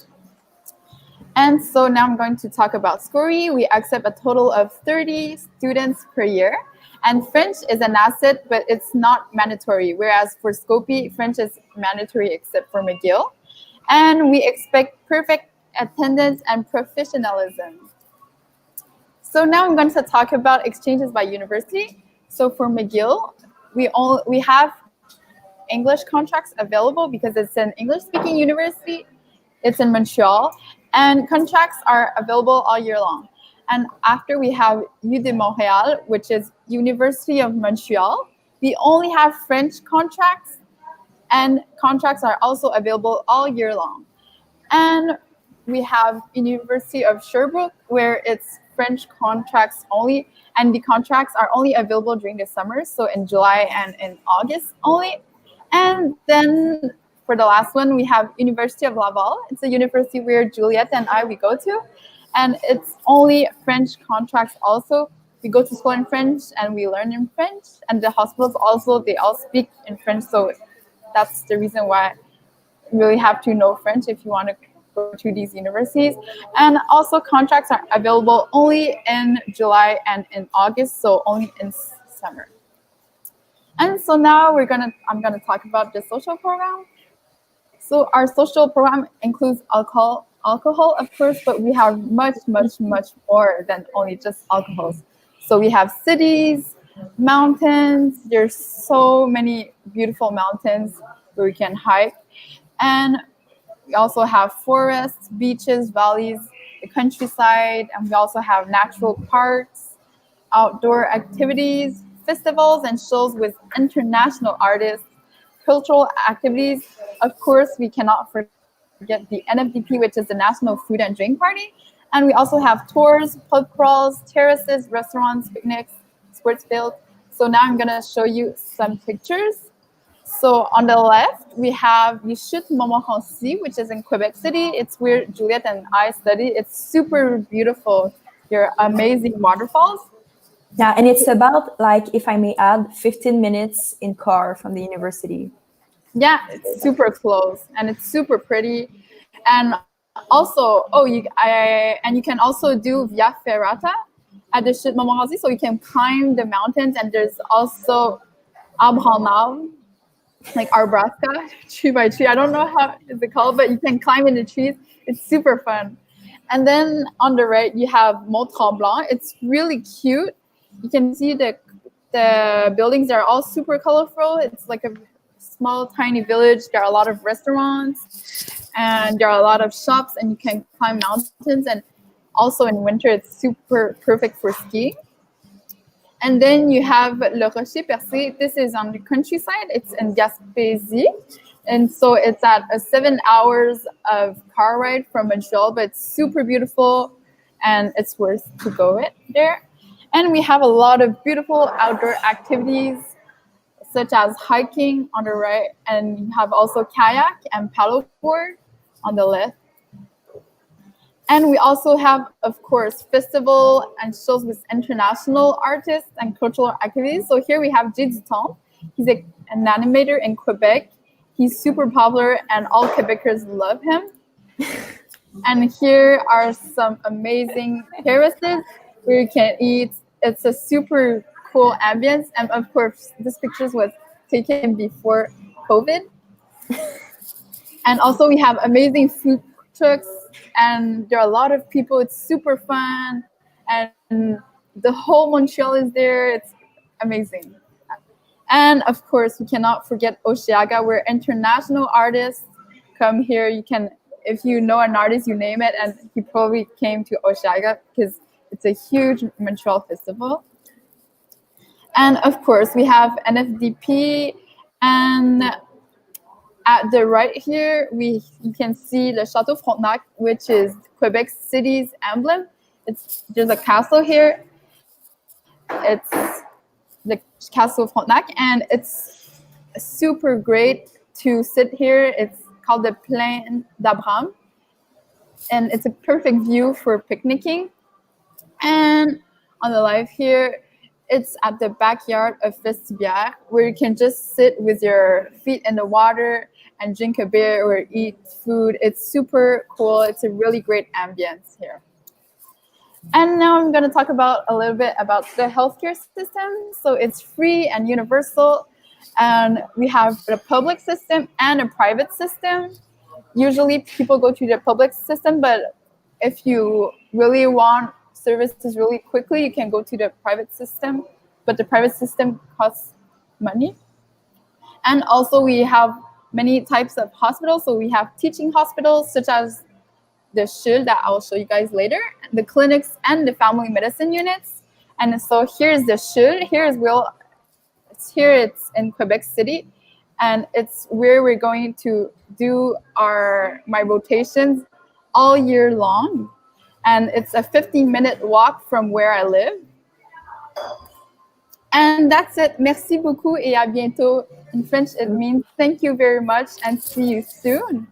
And so now I'm going to talk about Skori. We accept a total of 30 students per year. And French is an asset, but it's not mandatory. Whereas for Skopje, French is mandatory except for McGill. And we expect perfect attendance and professionalism. So now I'm going to talk about exchanges by university. So for McGill, we have English contracts available because it's an English-speaking university. It's in Montreal. And contracts are available all year long. And after we have U de Montréal, which is University of Montreal, we only have French contracts, and contracts are also available all year long. And we have University of Sherbrooke, where it's French contracts only, and the contracts are only available during the summer, so in July and in August only. And then for the last one, we have University of Laval. It's a university where Juliette and we go to. And it's only French contracts also. We go to school in French and we learn in French. And the hospitals also, they all speak in French. So that's the reason why you really have to know French if you want to go to these universities. And also contracts are available only in July and in August, so only in summer. And so now I'm gonna talk about the social program. So our social program includes alcohol, of course, but we have much more than only just alcohols. So we have cities, mountains. There's so many beautiful mountains where we can hike. And we also have forests, beaches, valleys, the countryside, and we also have natural parks, outdoor activities, festivals and shows with international artists, cultural activities. Of course, we cannot forget the NFDP, which is the National Food and Drink Party. And we also have tours, pub crawls, terraces, restaurants, picnics, sports fields. So now I'm gonna show you some pictures. So on the left, we have Chute Montmorency, which is in Quebec City. It's where Juliette and I study. It's super beautiful. There are amazing waterfalls. Yeah, and it's about, like, if I may add, 15 minutes in car from the university. Yeah, it's super close and it's super pretty. And also, you can also do Via Ferrata at the Chute Montmorency, so you can climb the mountains. And there's also Arbre en Arbre, like Arbraska, tree by tree. I don't know how is it called, but you can climb in the trees. It's super fun. And then on the right, you have Mont Tremblant. It's really cute. You can see the buildings are all super colorful. It's like a small, tiny village. There are a lot of restaurants and there are a lot of shops, and you can climb mountains. And also in winter, it's super perfect for skiing. And then you have Le Rocher Percé. This is on the countryside. It's in Gaspésie. And so it's at 7 hours of car ride from Montreal, but it's super beautiful and it's worth to go there. And we have a lot of beautiful outdoor activities, such as hiking on the right, and you have also kayak and paddleboard on the left. And we also have, of course, festival and shows with international artists and cultural activities. So here we have Jay Duton. He's an animator in Quebec. He's super popular and all Quebecers love him. And here are some amazing terraces where you can eat. It's a super cool ambience. And of course, this picture was taken before COVID. And also we have amazing food trucks, and there are a lot of people. It's super fun, and the whole Montreal is there. It's amazing. And of course, we cannot forget Osheaga, where international artists come here. You can, if you know an artist, you name it, and he probably came to Osheaga because it's a huge Montreal festival. And of course, we have NFDP, and at the right here, you can see the Chateau Frontenac, which is Quebec City's emblem. There's a castle here. It's the Castle Frontenac, and it's super great to sit here. It's called the Plaine d'Abraham, and it's a perfect view for picnicking. And on the left here, it's at the backyard of Vestibière, where you can just sit with your feet in the water and drink a beer or eat food. It's super cool. It's a really great ambience here. And now I'm going to talk about a little bit about the healthcare system. So it's free and universal. And we have a public system and a private system. Usually people go to the public system, but if you really want services really quickly, you can go to the private system, but the private system costs money. And also we have many types of hospitals. So we have teaching hospitals, such as the Chile that I'll show you guys later, the clinics and the family medicine units. And so here's the Chile. It's in Quebec City, and it's where we're going to do my rotations all year long. And it's a 15-minute walk from where I live. And that's it. Merci beaucoup et à bientôt. In French, it means thank you very much and see you soon.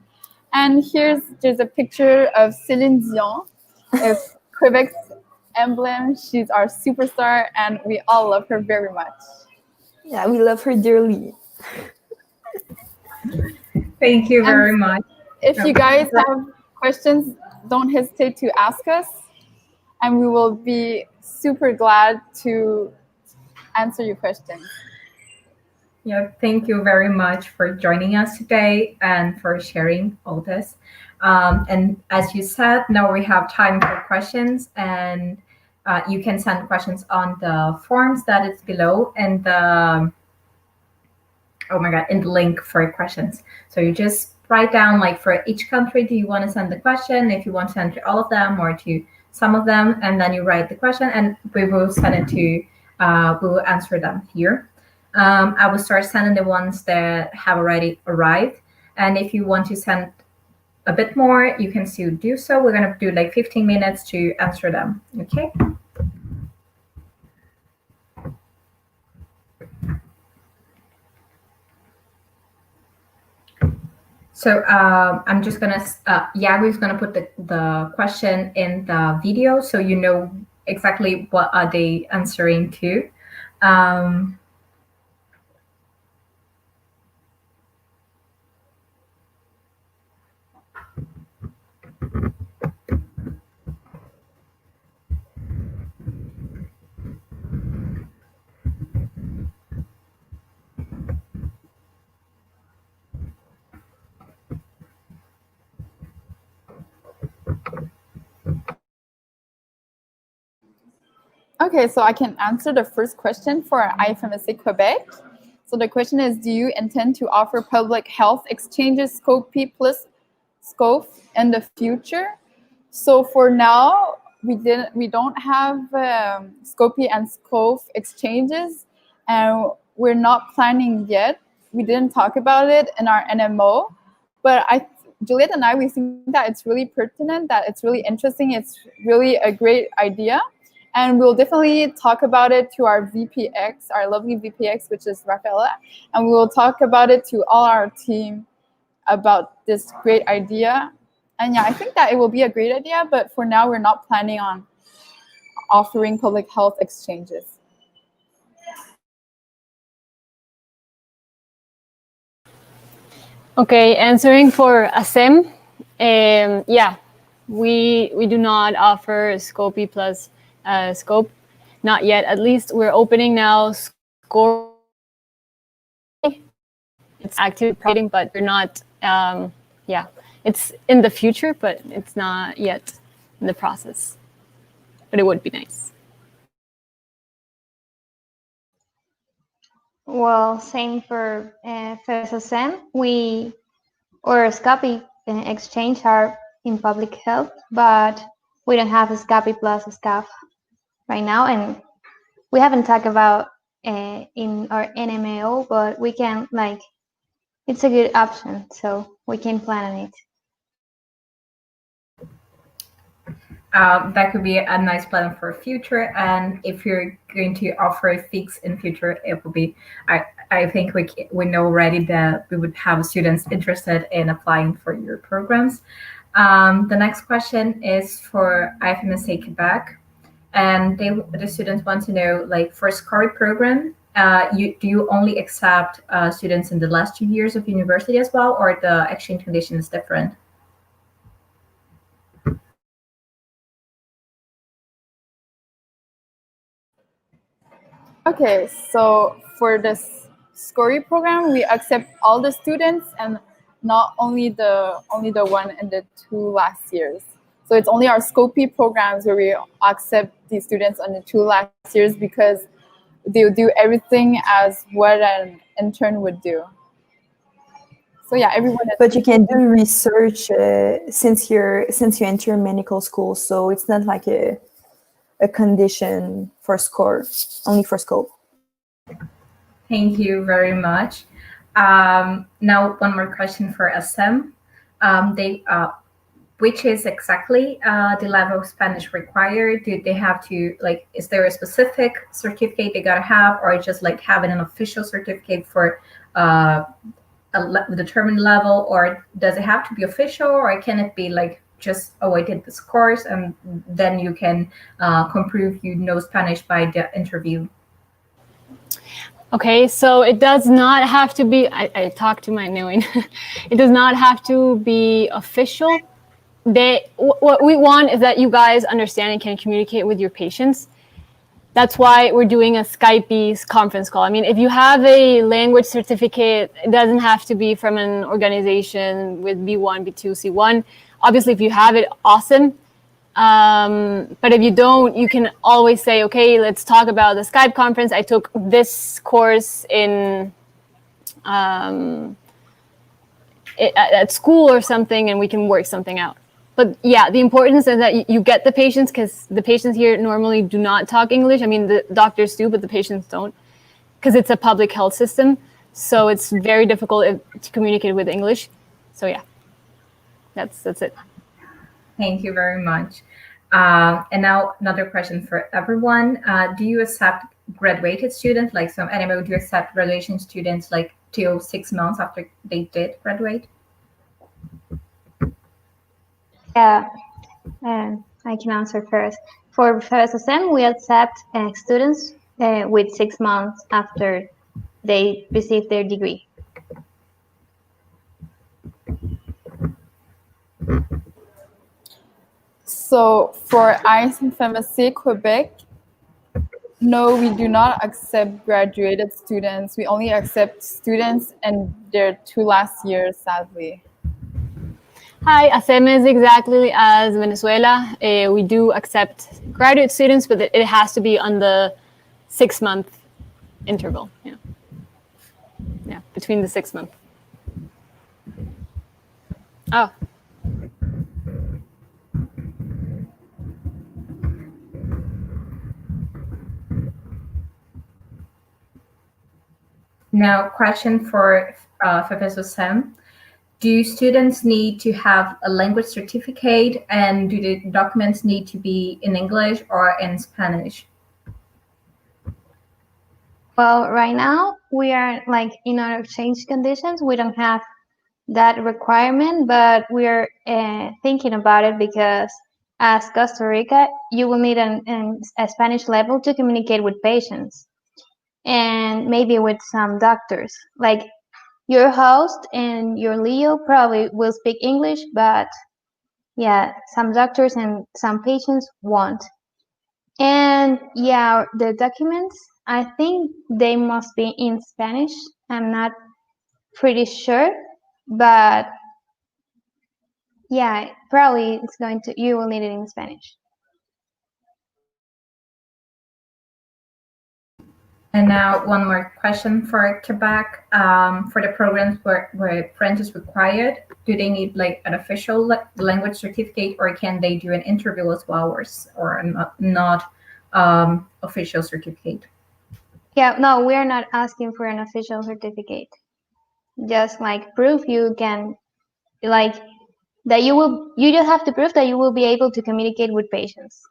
And there's a picture of Céline Dion. It's Quebec's emblem. She's our superstar, and we all love her very much. Yeah, we love her dearly. Thank you very much. If you guys have questions, don't hesitate to ask us, and we will be super glad to answer your questions. Yeah, thank you very much for joining us today and for sharing all this. And as you said, now we have time for questions, and you can send questions on the forms that is below and in the link for questions. So you just write down, like, for each country, do you want to send the question, if you want to send to all of them or to some of them, and then you write the question and we will send it to, we will answer them here. I will start sending the ones that have already arrived. And if you want to send a bit more, you can still do so. We're going to do like 15 minutes to answer them, okay? So I'm just gonna, Yagu's gonna put the question in the video so you know exactly what are they answering to. Okay, so I can answer the first question for IFMSA-Québec. So the question is, do you intend to offer public health exchanges SCOPE plus SCOPE in the future? So for now, we don't have SCOPE and SCOPE exchanges, and we're not planning yet. We didn't talk about it in our NMO, but Juliet and I, we think that it's really pertinent, that it's really interesting, it's really a great idea. And we'll definitely talk about it to our VPX, our lovely VPX, which is Rafaela. And we will talk about it to all our team about this great idea. And yeah, I think that it will be a great idea, but for now, we're not planning on offering public health exchanges. Okay, answering for ACEM, yeah, we do not offer SCOPE plus SCOPE, not yet. At least we're opening now SCORE. It's active operating, but we're not, yeah, it's in the future, but it's not yet in the process. But it would be nice. Well, same for FEVESOCEM. Or SCOPE exchange are in public health, but we don't have a SCOPE plus SCAF right now, and we haven't talked about in our NMO, but we can, like, it's a good option, so we can plan on it. That could be a nice plan for future, and if you're going to offer a fix in future, it will be, I think we know already that we would have students interested in applying for your programs. The next question is for IFMSA-Québec, and the students want to know, like, for SCORE program, do you only accept students in the last 2 years of university as well, or the exchange condition is different? Okay, so for this SCORE program, we accept all the students and not only the one in the 2 last years. So it's only our SCOPE programs where we accept these students on the 2 last years, because they do everything as what an intern would do. So yeah, everyone. But you can do research since you enter medical school, so it's not like a condition for SCORE, only for SCOPE. Thank you very much. Now, one more question for ACEM. Which is exactly the level of Spanish required? Do they have to, like, is there a specific certificate they gotta have, or just like having an official certificate for a determined level, or does it have to be official, or can it be like just, oh, I did this course, and then you can prove you know Spanish by the interview? Okay, so it does not have to be, I talked to my knowing, it does not have to be official. What we want is that you guys understand and can communicate with your patients. That's why we're doing a Skype conference call. I mean, if you have a language certificate, it doesn't have to be from an organization with B1, B2, C1. Obviously, if you have it, awesome. But if you don't, you can always say, okay, let's talk about the Skype conference. I took this course in at school or something, and we can work something out. But yeah, the importance is that you get the patients, because the patients here normally do not talk English. I mean, the doctors do, but the patients don't, because it's a public health system. So it's very difficult to communicate with English. So yeah. That's it. Thank you very much. And now another question for everyone. Do you accept graduated students, like some anime, do you accept graduation students like till 6 months after they did graduate? Yeah, I can answer first. For FEVESOCEM, we accept students with 6 months after they receive their degree. So for IFMSA-Québec, no, we do not accept graduated students. We only accept students in their 2 last years, sadly. Hi, ACEM is exactly as Venezuela. We do accept graduate students, but it has to be on the 6-month interval. Yeah, between the 6 month. Oh. Now, question for FEVESOCEM. Do students need to have a language certificate, and do the documents need to be in English or in Spanish? Well, right now we are like in our exchange conditions. We don't have that requirement, but we're thinking about it because as Costa Rica, you will need a Spanish level to communicate with patients and maybe with some doctors. Like your host and your Leo probably will speak English, but yeah, some doctors and some patients won't. And yeah, the documents, I think they must be in Spanish. I'm not pretty sure, but yeah, probably you will need it in Spanish. And now one more question for Quebec. For the programs where French is required, do they need like an official language certificate, or can they do an interview as well, or not official certificate? Yeah, no, we're not asking for an official certificate. Just like proof you can, like that you just have to prove that you will be able to communicate with patients,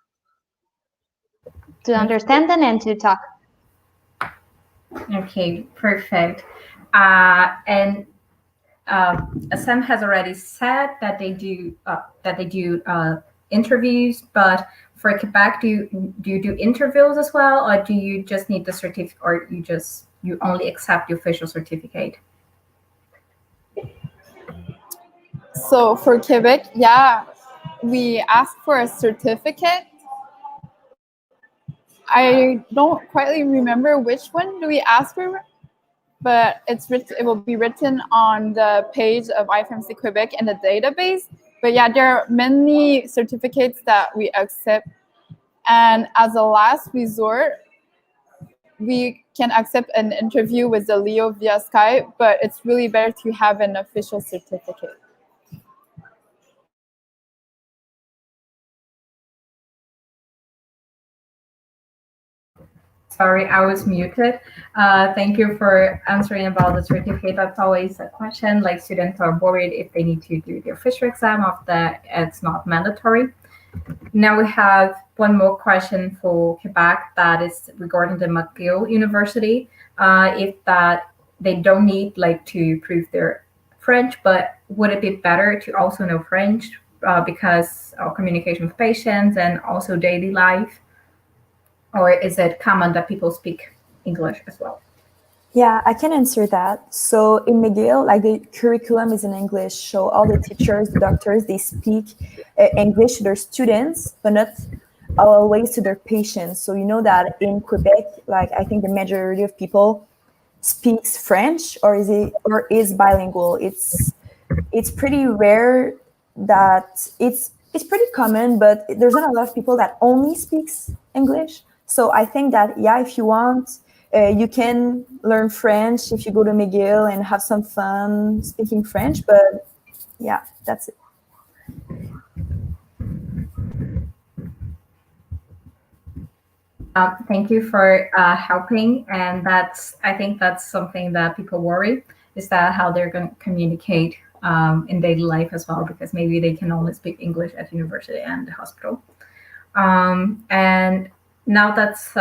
to understand them and to talk. Okay, perfect. And ACEM has already said that they do interviews, but for Quebec, do you do interviews as well, or do you just need the certificate, or you only accept the official certificate? So for Quebec, yeah, we ask for a certificate. I don't quite remember which one do we ask for, but it will be written on the page of IFMSA-Québec in the database. But yeah, there are many certificates that we accept. And as a last resort, we can accept an interview with the Leo via Skype, but it's really better to have an official certificate. Sorry, I was muted. Thank you for answering about the certificate. That's always a question. Like students are worried if they need to do the official exam of that. It's not mandatory. Now we have one more question for Quebec that is regarding the McGill University. If that they don't need like to prove their French, but would it be better to also know French because of communication with patients and also daily life? Or is it common that people speak English as well? Yeah, I can answer that. So in McGill, like the curriculum is in English. So all the teachers, the doctors, they speak English to their students, but not always to their patients. So you know that in Quebec, like I think the majority of people speaks French or is bilingual. It's pretty rare that it's pretty common, but there's not a lot of people that only speaks English. So I think that, yeah, if you want, you can learn French if you go to McGill and have some fun speaking French. But yeah, that's it. Thank you for helping. And I think that's something that people worry, is that how they're going to communicate in daily life as well, because maybe they can only speak English at university and the hospital. And now that's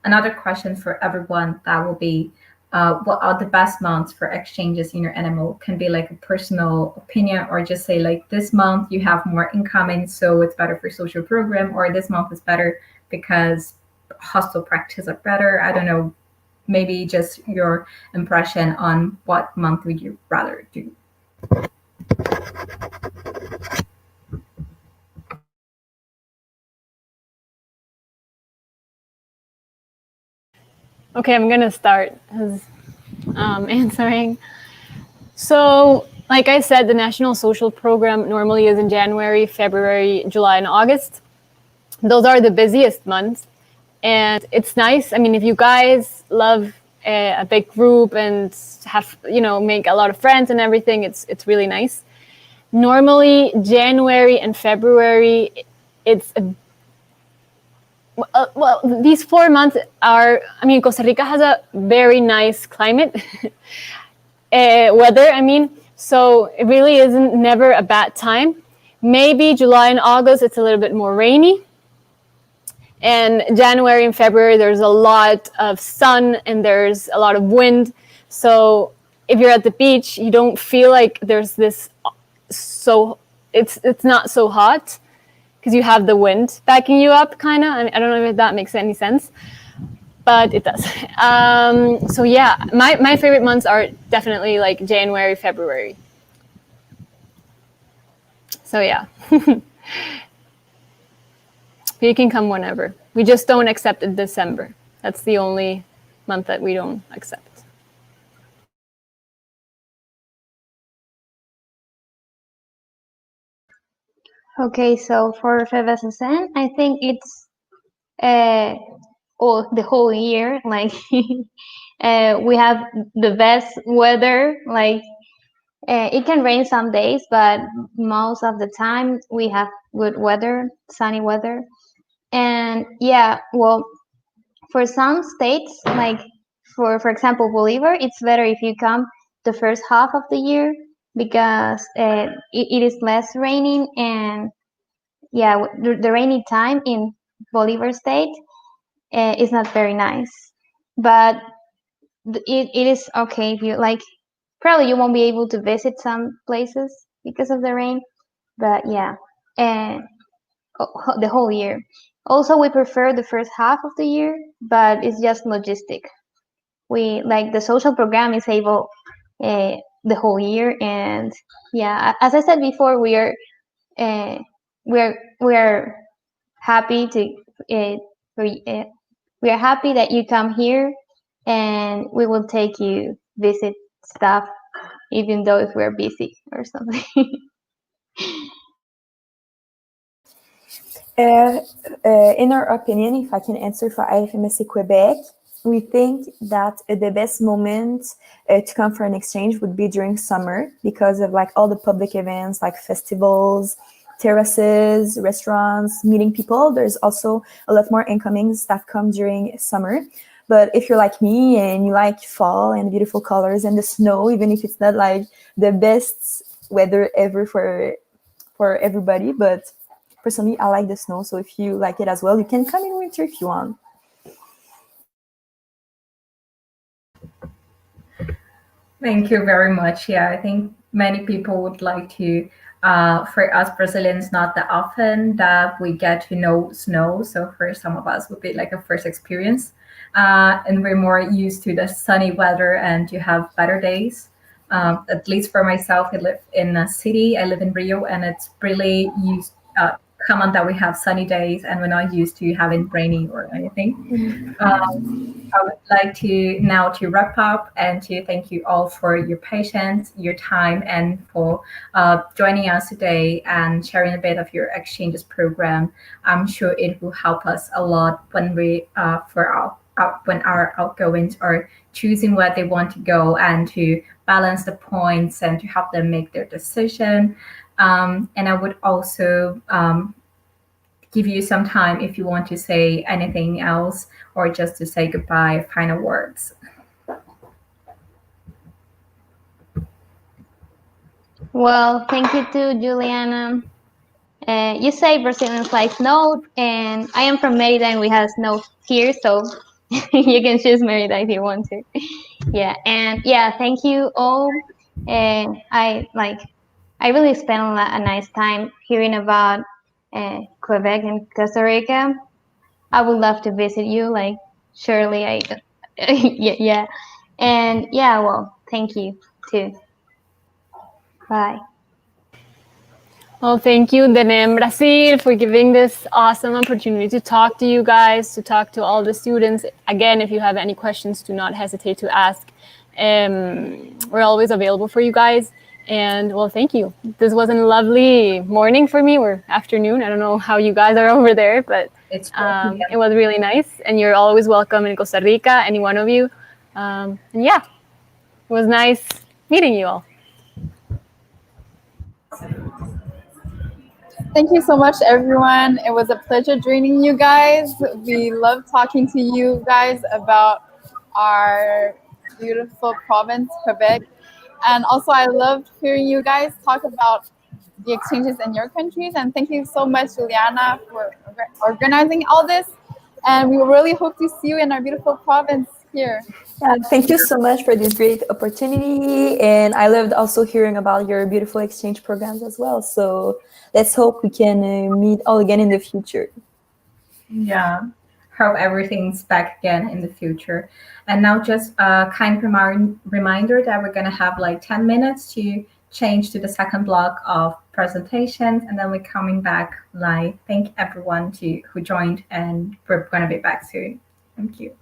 another question for everyone. That will be, what are the best months for exchanges in your NMO? Can be like a personal opinion, or just say like, this month you have more incoming, so it's better for social program, or this month is better because hostel practice are better. I don't know, maybe just your impression on what month would you rather do. Okay, I'm gonna start answering. So, like I said, the National Social Program normally is in January, February, July, and August. Those are the busiest months, and it's nice. I mean, if you guys love a big group and have, make a lot of friends and everything, it's really nice. Normally, January and February, it's well, these 4 months are, I mean, Costa Rica has a very nice climate, weather, I mean, so it really isn't never a bad time. Maybe July and August, it's a little bit more rainy. And January and February, there's a lot of sun and there's a lot of wind. So if you're at the beach, you don't feel like there's this, so it's not so hot, because you have the wind backing you up, kind of. I don't know if that makes any sense, but it does. So yeah, my favorite months are definitely like January, February. So yeah. You can come whenever. We just don't accept in December. That's the only month that we don't accept. Okay, so for FEVESOCEM, I think it's the whole year. Like we have the best weather. Like it can rain some days, but most of the time we have good weather, sunny weather. And yeah, well, for some states, like for example Bolivar, it's better if you come the first half of the year, because it is less raining. And yeah, the rainy time in Bolivar state is not very nice, but it is okay if you like. Probably you won't be able to visit some places because of the rain, but yeah, the whole year. Also, we prefer the first half of the year, but it's just logistic. We like the social program is able the whole year, and yeah, as I said before, we are happy to we are happy that you come here, and we will take you visit stuff, even though if we're busy or something. In our opinion, if I can answer for IFMSA-Québec, we think that the best moment to come for an exchange would be during summer, because of like all the public events like festivals, terraces, restaurants, meeting people. There's also a lot more incomings that come during summer. But if you're like me and you like fall and beautiful colors and the snow, even if it's not like the best weather ever for everybody, but personally, I like the snow, so if you like it as well, you can come in winter if you want. Thank you very much. Yeah, I think many people would like to, for us Brazilians, not that often that we get to know snow. So for some of us, would be like a first experience. And we're more used to the sunny weather and to have better days. At least for myself, I live in a city. I live in Rio, and it's really common that we have sunny days, and we're not used to having rainy or anything. I would like to now to wrap up and to thank you all for your patience, your time, and for joining us today and sharing a bit of your exchanges program. I'm sure it will help us a lot when we when our outgoings are choosing where they want to go, and to balance the points and to help them make their decision. And I would also give you some time if you want to say anything else, or just to say goodbye, final words. Well, thank you too, Juliana. You say Brazilians like snow, and I am from Merida, and we have snow here, so you can choose Merida if you want to. Yeah, and yeah, thank you all. And I really spent a nice time hearing about Quebec and Costa Rica. I would love to visit you, like surely I, yeah, and yeah, well, thank you too. Bye. Well, thank you, DENEM Brazil, for giving this awesome opportunity to talk to you guys, to talk to all the students. Again, if you have any questions, do not hesitate to ask. We're always available for you guys. And well, thank you. This was a lovely morning for me, or afternoon. I don't know how you guys are over there, but It's it was really nice. And you're always welcome in Costa Rica, any one of you. And yeah, it was nice meeting you all. Thank you so much, everyone. It was a pleasure joining you guys. We love talking to you guys about our beautiful province, Quebec. And also, I loved hearing you guys talk about the exchanges in your countries. And thank you so much, Juliana, for organizing all this. And we really hope to see you in our beautiful province here. Yeah, thank you so much for this great opportunity. And I loved also hearing about your beautiful exchange programs as well. So let's hope we can meet all again in the future. Yeah, hope everything's back again in the future. And now just a kind reminder that we're gonna have like 10 minutes to change to the second block of presentations, and then we're coming back live. Thank everyone who joined, and we're gonna be back soon. Thank you.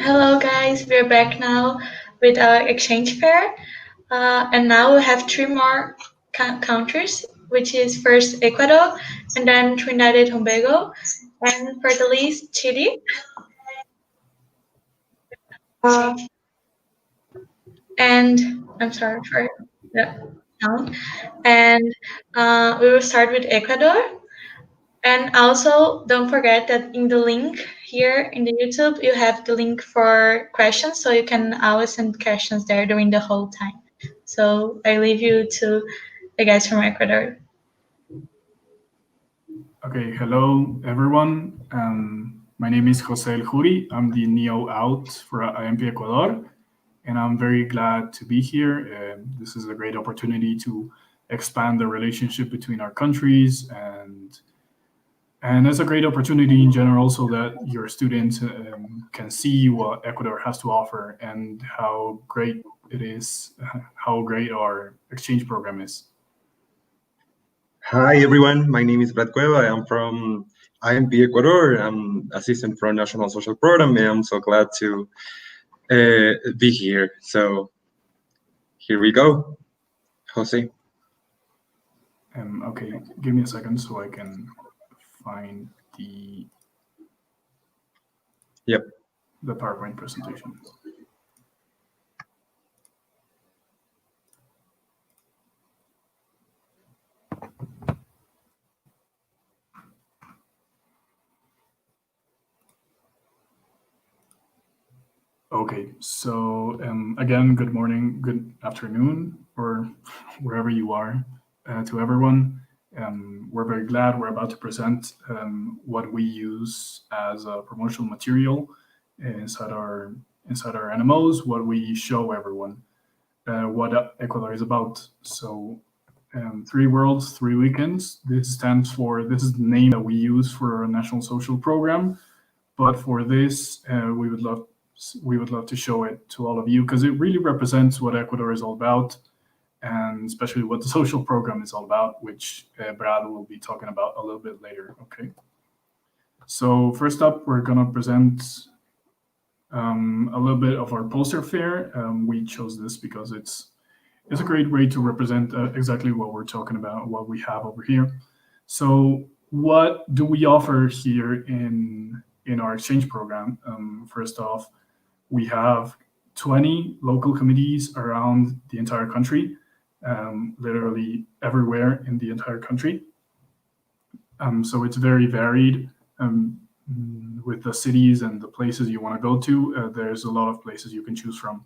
Hello guys, we're back now with our exchange fair. And now we have 3 more countries, which is first Ecuador, and then Trinidad and Tobago, and for the least, Chile. And I'm sorry for the sound. And we will start with Ecuador. And also, don't forget that in the link here in the YouTube, you have the link for questions, so you can always send questions there during the whole time. So I leave you to the guys from Ecuador. Okay, hello everyone. My name is Jose El Juri. I'm the NEO out for AEMPPI Ecuador, and I'm very glad to be here. This is a great opportunity to expand the relationship between our countries, and it's a great opportunity in general so that your students can see what Ecuador has to offer and how great it is, how great our exchange program is. Hi everyone, my name is Brad Cueva. I'm from IMP Ecuador. I'm assistant for National Social Program, and I'm so glad to be here. So here we go, Jose. Okay, give me a second so I can find the PowerPoint presentation. Okay, so again, good morning, good afternoon, or wherever you are, to everyone. We're very glad we're about to present what we use as a promotional material inside our NMOs, what we show everyone, what Ecuador is about. So 3 worlds, 3 weekends. This is the name that we use for our national social program. But for this, we would love to show it to all of you because it really represents what Ecuador is all about, and especially what the social program is all about, which Brad will be talking about a little bit later. Okay. So first up, we're gonna present a little bit of our poster fair. We chose this because it's a great way to represent exactly what we're talking about, what we have over here. So what do we offer here in our exchange program? First off, we have 20 local committees around the entire country, literally everywhere in the entire country. So it's very varied with the cities and the places you want to go to. There's a lot of places you can choose from.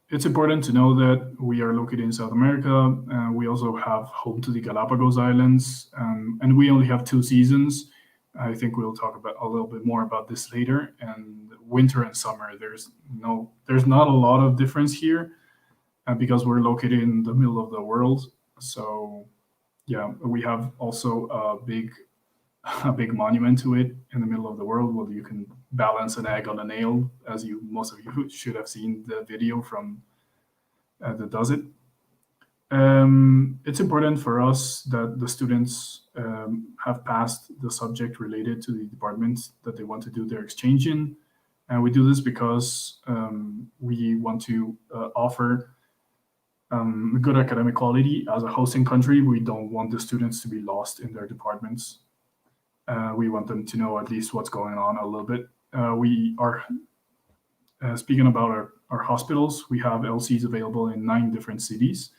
It's important to know that we are located in South America. We also have home to the Galapagos Islands, and we only have 2 seasons. I think we'll talk about a little bit more about this later. And winter and summer, there's not a lot of difference here because we're located in the middle of the world. So yeah, we have also a big monument to it in the middle of the world where you can balance an egg on a nail, as most of you should have seen the video from that does it. It's important for us that the students have passed the subject related to the departments that they want to do their exchange in. And we do this because we want to offer good academic quality. As a hosting country, we don't want the students to be lost in their departments. We want them to know at least what's going on a little bit. We are speaking about our hospitals. We have LCs available in 9 different cities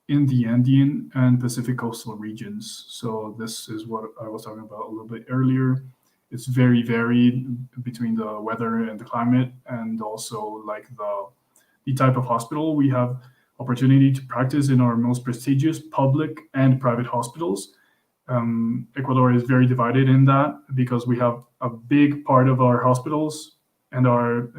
in the Andean and Pacific coastal regions. So this is what I was talking about a little bit earlier. It's very varied between the weather and the climate, and also like the type of hospital. We have opportunity to practice in our most prestigious public and private hospitals. Ecuador is very divided in that because we have a big part of our hospitals and our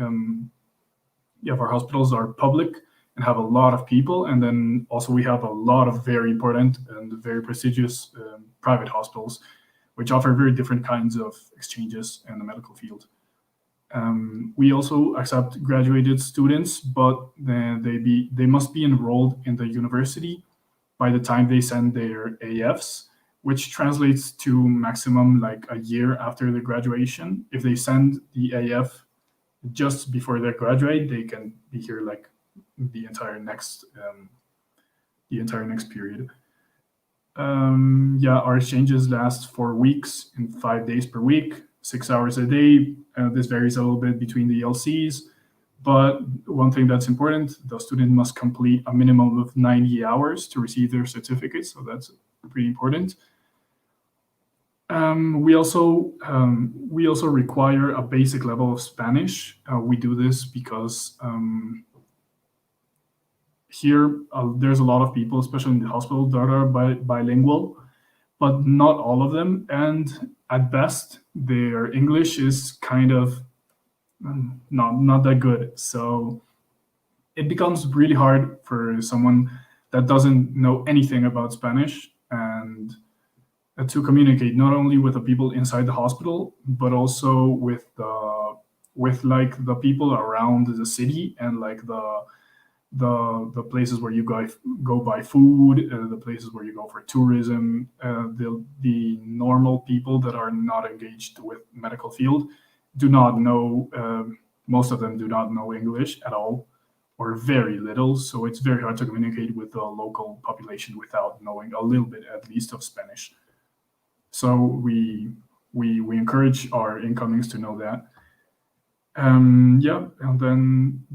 hospitals are public and have a lot of people, and then also we have a lot of very important and very prestigious private hospitals, which offer very different kinds of exchanges in the medical field. We also accept graduated students, but they must be enrolled in the university by the time they send their AFs, which translates to maximum like a year after their graduation. If they send the AF just before they graduate, they can be here like the entire next period. Yeah, our exchanges last 4 weeks in 5 days per week, 6 hours a day. This varies a little bit between the LCs, but one thing that's important, the student must complete a minimum of 90 hours to receive their certificate, so that's pretty important. We also require a basic level of Spanish. We do this because here there's a lot of people, especially in the hospital, that are bilingual, but not all of them. And at best, their English is kind of not that good. So it becomes really hard for someone that doesn't know anything about Spanish and to communicate not only with the people inside the hospital, but also with like the people around the city and like the places where you go buy food, the places where you go for tourism, the normal people that are not engaged with medical field do not know, most of them do not know English at all or very little. So it's very hard to communicate with the local population without knowing a little bit at least of Spanish. So we encourage our incomings to know that. Yeah, and then,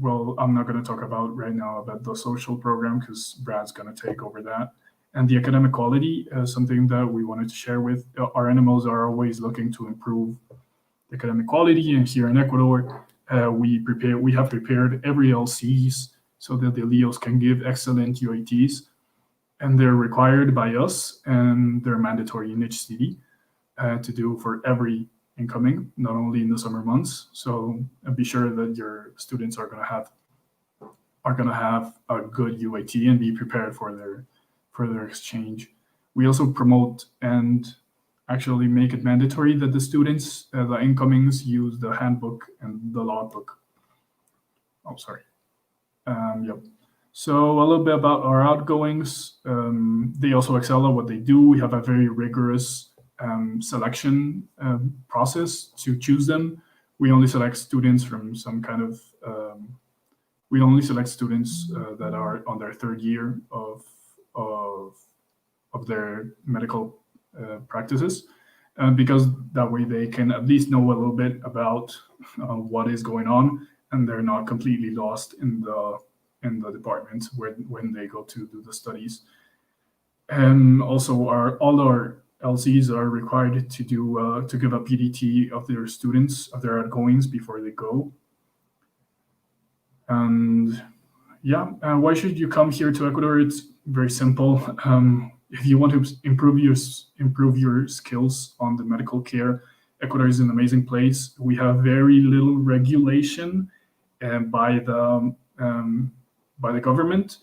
well, I'm not going to talk about right now about the social program because Brad's going to take over that. And the academic quality is something that we wanted to share with. Our animals are always looking to improve the academic quality, and here in Ecuador, we have prepared every LCs so that the LEOs can give excellent UATs, and they're required by us, and they're mandatory in each city to do for every incoming, not only in the summer months. So be sure that your students are going to have a good UAT and be prepared for their exchange. We also promote and actually make it mandatory that the students, the incomings, use the handbook and the logbook. Oh, sorry. Yep. So a little bit about our outgoings. They also excel at what they do. We have a very rigorous selection process to choose them. We only select students from some kind of, we only select students that are on their third year of their medical practices, because that way they can at least know a little bit about what is going on, and they're not completely lost in the department when they go to do the studies. And also all our LCs are required to do to give a PDT of their students, of their outgoings before they go. And yeah, why should you come here to Ecuador? It's very simple. If you want to improve your skills on the medical care, Ecuador is an amazing place. We have very little regulation by the government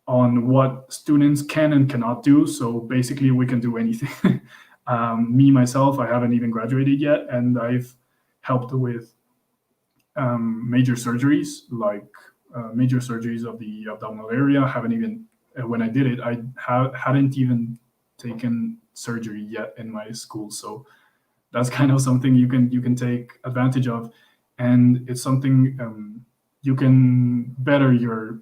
on what students can and cannot do. So basically we can do anything. Me, myself, I haven't even graduated yet, and I've helped with major surgeries, like major surgeries of the abdominal area. I haven't even, when I did it, I hadn't even taken surgery yet in my school. So that's kind of something you can take advantage of. And it's something you can better your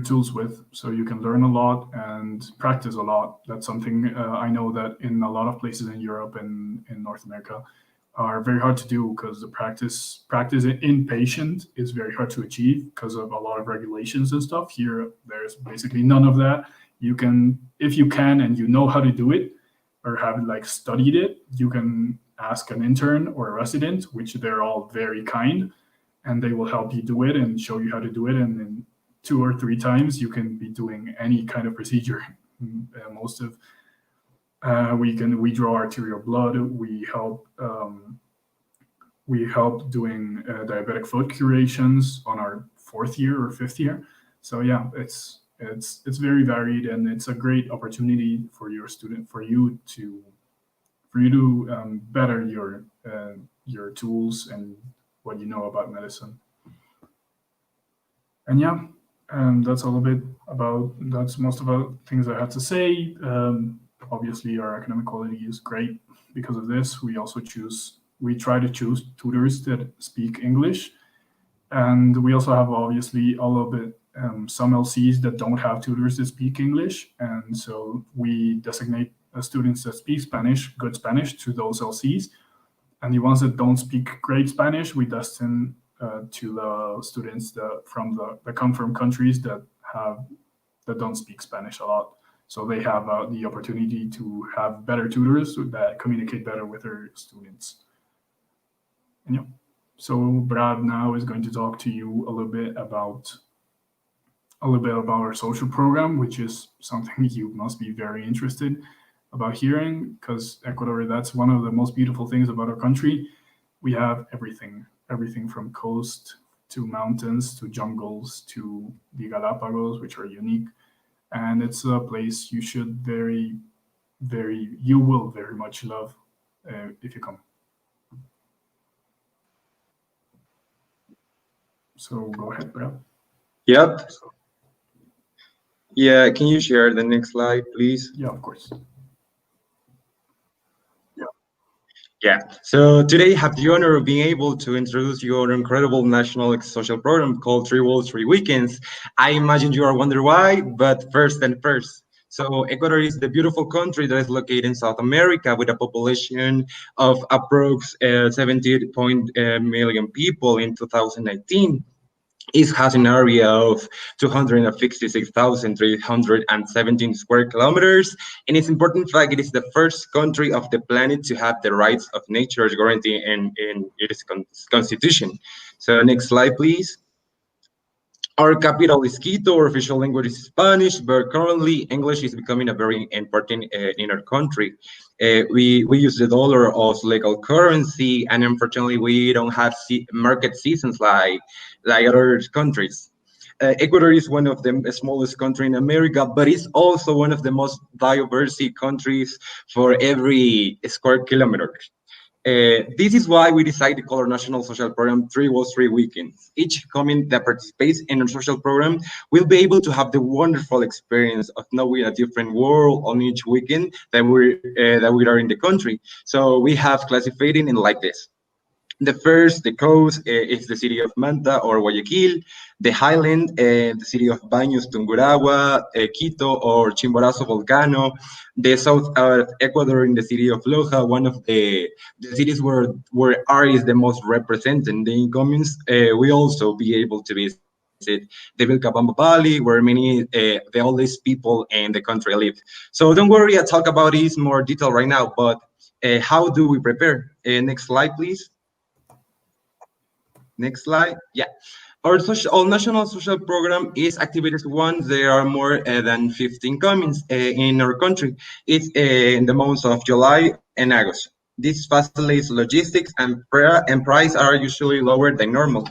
tools with, so you can learn a lot and practice a lot. That's something I know that in a lot of places in Europe and in North America are very hard to do, because the practice in patient is very hard to achieve because of a lot of regulations and stuff. Here, there's basically none of that. You can, if you can and you know how to do it, or have like studied it, you can ask an intern or a resident, which they're all very kind, and they will help you do it and show you how to do it. And then 2 or 3 times you can be doing any kind of procedure. Most of we draw arterial blood. We help doing diabetic foot curations on our 4th year or 5th year. So yeah, it's very varied, and it's a great opportunity for your student, for you to better your tools and what you know about medicine. And yeah, that's a little bit about, that's most of the things I have to say. Obviously, our academic quality is great because of this. We try to choose tutors that speak English. And we also have obviously a little bit some LCs that don't have tutors that speak English. And so we designate students that speak Spanish, good Spanish, to those LCs. And the ones that don't speak great Spanish, we destine to the students that come from countries that don't speak Spanish a lot. So they have the opportunity to have better tutors that communicate better with their students. And yeah, so Brad now is going to talk to you a little bit about our social program, which is something you must be very interested about hearing, because Ecuador, that's one of the most beautiful things about our country. We have everything from coast to mountains to jungles to the Galapagos, which are unique. And it's a place you should you will very much love if you come. So go ahead, Brad. Yep. Yeah, can you share the next slide, please? Yeah, of course. Yeah, so today I have the honor of being able to introduce you our incredible national social program called 3 Worlds, 3 Weekends. I imagine you are wondering why, but first. So Ecuador is the beautiful country that is located in South America with a population of approx 70 million people in 2019. It has an area of 256,317 square kilometers. And it's important fact, it is the first country of the planet to have the rights of nature guaranteed in its constitution. So next slide, please. Our capital is Quito, our official language is Spanish, but currently English is becoming a very important in our country. We use the dollar as legal currency, and unfortunately we don't have market seasons like other countries. Ecuador is one of the smallest country in America, but it's also one of the most diverse countries for every square kilometer. This is why we decided to call our national social program 3 Worlds, 3 Weekends. Each community that participates in our social program will be able to have the wonderful experience of knowing a different world on each weekend that we are in the country. So we have classified it in like this. The coast is the city of Manta or Guayaquil, the highland, the city of Baños, Tungurahua, Quito or Chimborazo Volcano, the south of Ecuador in the city of Loja, one of the cities where art is the most represented. The incomings, we also be able to visit the Vilcabamba Valley, where many the oldest people in the country live. So don't worry, I'll talk about this more detail right now, but how do we prepare? Next slide, please. Next slide. Yeah. Our national social program is activities one. There are more than 15 comings in our country. It's in the months of July and August. This facilitates logistics and price are usually lower than normal.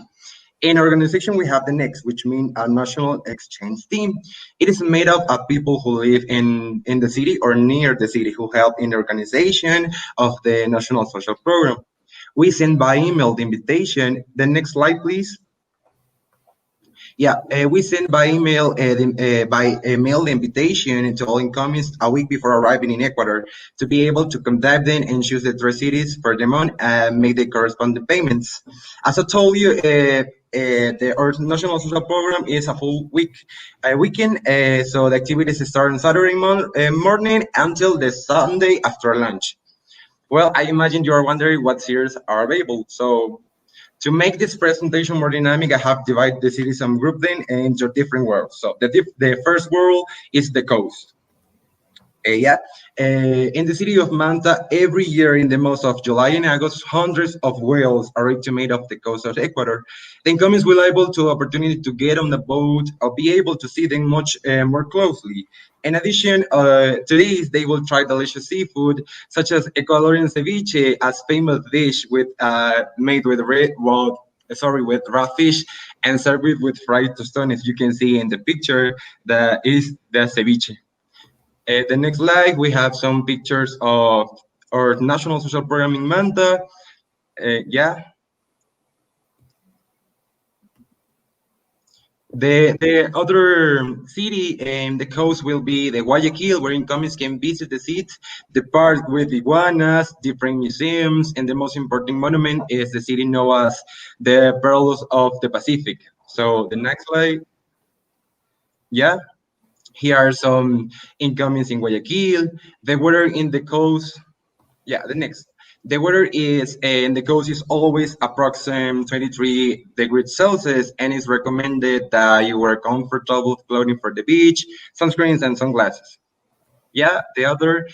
In our organization, we have the Next, which means a national exchange team. It is made up of people who live in the city or near the city who help in the organization of the national social program. We send by email the invitation. The next slide, please. Yeah, we send by email the invitation to all incomings a week before arriving in Ecuador to be able to contact them and choose the 3 cities for the month and make the corresponding payments. As I told you, our national social program is a full weekend, so the activities start on Saturday morning until the Sunday after lunch. Well, I imagine you are wondering what series are available. So to make this presentation more dynamic, I have divided the cities and grouped them into different worlds. So the first world is the coast. In the city of Manta, every year in the months of July and August, hundreds of whales are made off the coast of Ecuador. The incomings will able to opportunity to get on the boat or be able to see them much more closely. In addition to this, they will try delicious seafood such as Ecuadorian ceviche, as famous dish with made with with raw fish and served with fried tostones. You can see in the picture that is the ceviche. The next slide, we have some pictures of our national social program in Manta. Yeah. The other city in the coast will be the Guayaquil, where incomings can visit the seats, the park with iguanas, different museums, and the most important monument is the city known as the Pearls of the Pacific. So the next slide, yeah. Here are some incomings in Guayaquil. The weather in the coast, yeah, the next. The weather is in the coast is always approximately 23 degrees Celsius, and it's recommended that you wear comfortable clothing for the beach, sunscreens, and sunglasses. Yeah, the other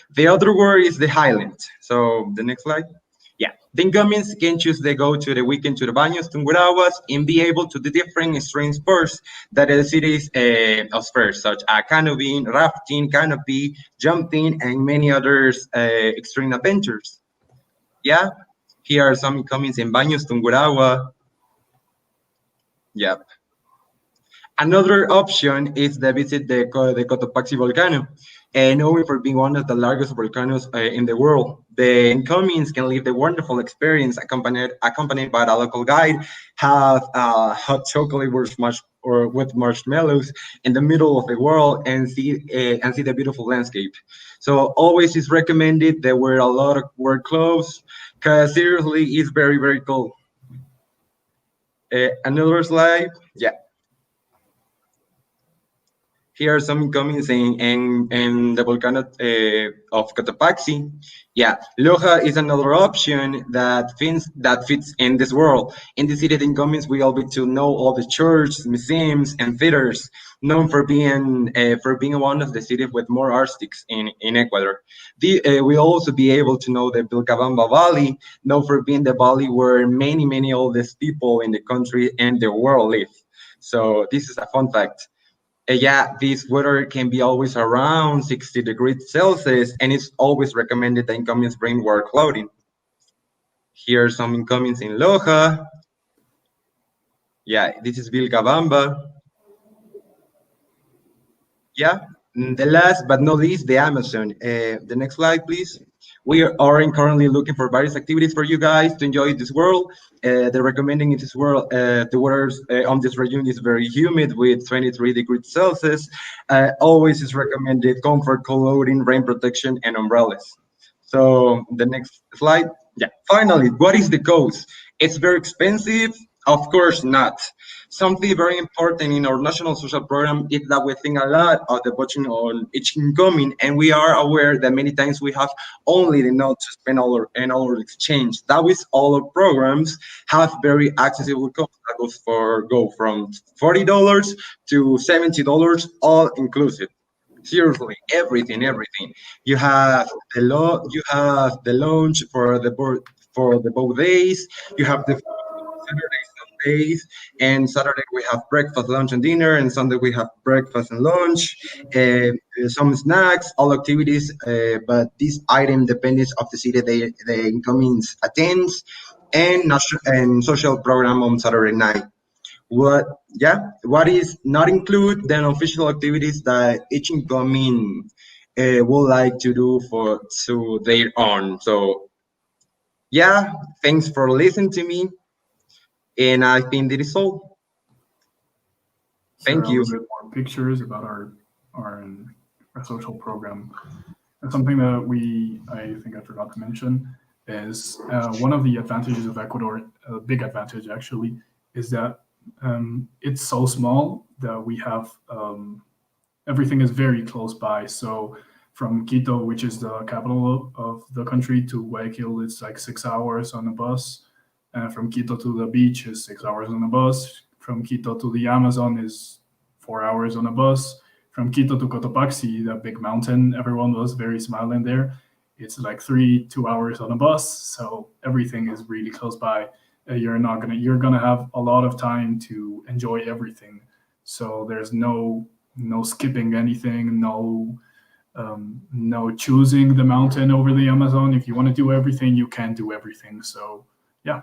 word is the highland. So the next slide. Yeah, the incomings can choose to go to the weekend to the baños, tungurawas, and be able to do different extreme sports that the cities offers, such as canoeing, rafting, canopy, jumping, and many others extreme adventures. Yeah, here are some incomings in baños, tungurawa. Yep. Another option is to visit the Cotopaxi volcano, known for being one of the largest volcanoes in the world. The incomings can live the wonderful experience accompanied by a local guide, have hot chocolate with marshmallows in the middle of the world, and see the beautiful landscape. So always is recommended that wear a lot of work clothes, because seriously, it's very, very cold. Another slide, yeah. Here are some incomings in the volcano of Cotopaxi. Yeah, Loja is another option that fits in this world. In the city of incomings, we all get to know all the churches, museums, and theaters, known for being one of the cities with more artists in Ecuador. We also be able to know the Vilcabamba Valley, known for being the valley where many oldest people in the country and the world live. So this is a fun fact. Yeah, this weather can be always around 60 degrees Celsius, and it's always recommended that incomings bring warm clothing. Here are some incomings in Loja. Yeah, this is Vilcabamba. Yeah, the last but not least, the Amazon. The next slide, please. We are currently looking for various activities for you guys to enjoy this world. The recommending in this world, the weather on this region is very humid with 23 degrees Celsius. Always is recommended comfort clothing, rain protection, and umbrellas. So the next slide. Yeah, finally, what is the cost? It's very expensive? Of course not. Something very important in our national social program is that we think a lot of the budget on each incoming, and we are aware that many times we have only the note to spend in our exchange. That is, all our programs have very accessible costs that go from $40 to $70, all inclusive. Seriously, everything. You have you have the lunch for the both days. You have the Saturday, Sundays, and Saturday we have breakfast, lunch, and dinner, and Sunday we have breakfast and lunch, some snacks, all activities. But this item depends of the city the incomings attends, and social program on Saturday night. What is not include then official activities that each incoming would like to do to their own. So yeah, thanks for listening to me, and I think that is all. Thank So you. a little bit more pictures about our social program. And something that I think I forgot to mention is one of the advantages of Ecuador, a big advantage actually, is that it's so small that we have everything is very close by. So from Quito, which is the capital of the country, to Guayaquil, it's like 6 hours on a bus. From Quito to the beach is 6 hours on a bus. From Quito to the Amazon is 4 hours on a bus. From Quito to Cotopaxi, the big mountain, everyone was very smiling there. It's like 2 hours on a bus. So everything is really close by. You're gonna have a lot of time to enjoy everything. So there's no skipping anything, no choosing the mountain over the Amazon. If you want to do everything, you can do everything. So yeah.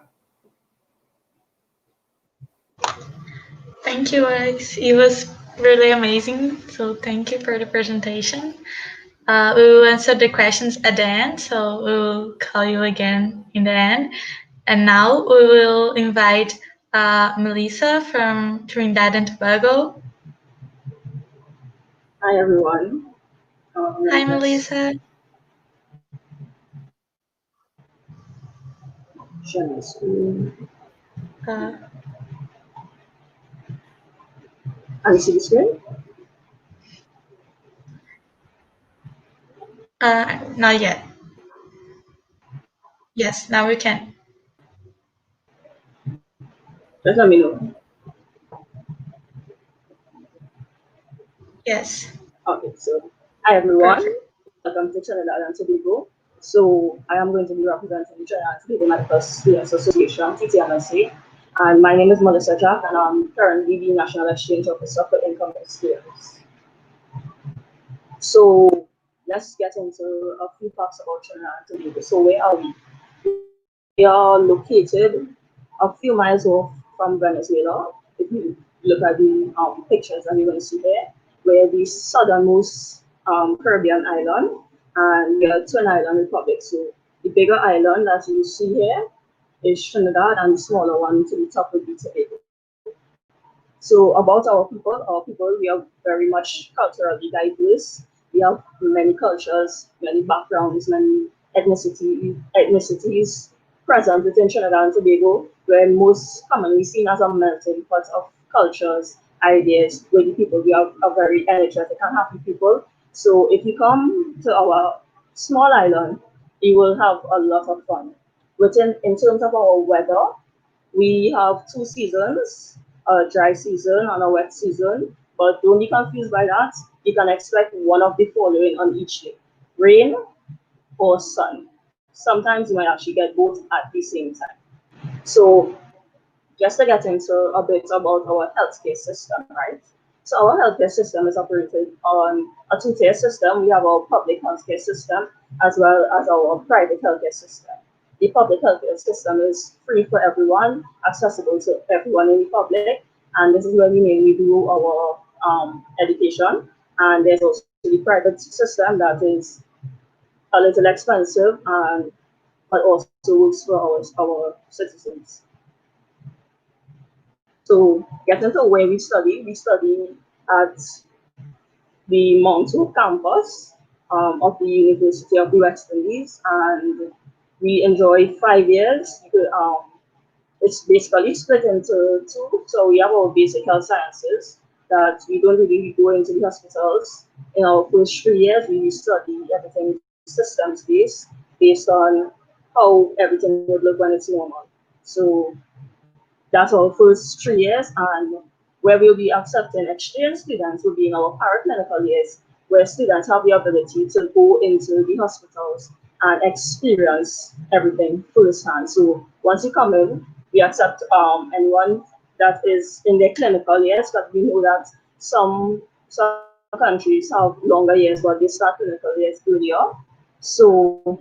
Thank you, Alex. It was really amazing. So thank you for the presentation. We will answer the questions at the end. So we will call you again in the end. And now we will invite Melissa from Trinidad and Tobago. Hi, everyone. Hi, Melissa. Share my screen. Uh, Can you see the screen? not yet. Yes, now we can. Just let me know. Yes. Okay, so hi, everyone. Perfect. Welcome to Trinidad and Tobago. So I am going to be representing the Trinidad and Tobago Medical Students Association, TTMSA. And my name is Melissa Jack, and I'm currently the National Exchange Officer for Incoming Students. So let's get into a few facts about Trinidad and Tobago. So where are we? We are located a few miles off from Venezuela. If you look at the pictures that you're going to see there, we're the southernmost Caribbean island, and we are Twin Island Republic. So the bigger island that you see here is Trinidad, and the smaller one to the top would be Tobago. So about our people, we are very much culturally diverse. We have many cultures, many backgrounds, many ethnicities present within Trinidad and Tobago. We're most commonly seen as a melting pot of cultures, ideas, where the people, we are a very energetic and happy people. So if you come to our small island, you will have a lot of fun. In terms of our weather, we have two seasons, a dry season and a wet season, but don't be confused by that. You can expect one of the following on each day: rain or sun. Sometimes you might actually get both at the same time. So just to get into a bit about our healthcare system, right? So our healthcare system is operated on a two-tier system. We have our public healthcare system as well as our private healthcare system. The public healthcare system is free for everyone, accessible to everyone in the public, and this is where we mainly do our education. And there's also the private system that is a little expensive, and but also works for our citizens. So getting to where we study at the Mount Hope campus of the University of the West Indies, and we enjoy 5 years. It's basically split into two. So we have our basic health sciences that we don't really go into the hospitals. In our first 3 years, we study everything systems based on how everything would look when it's normal. So that's our first 3 years, and where we'll be accepting exchange students will be in our paraclinical years, where students have the ability to go into the hospitals and experience everything firsthand. So once you come in, we accept anyone that is in their clinical years, but we know that some countries have longer years, but they start clinical years earlier. So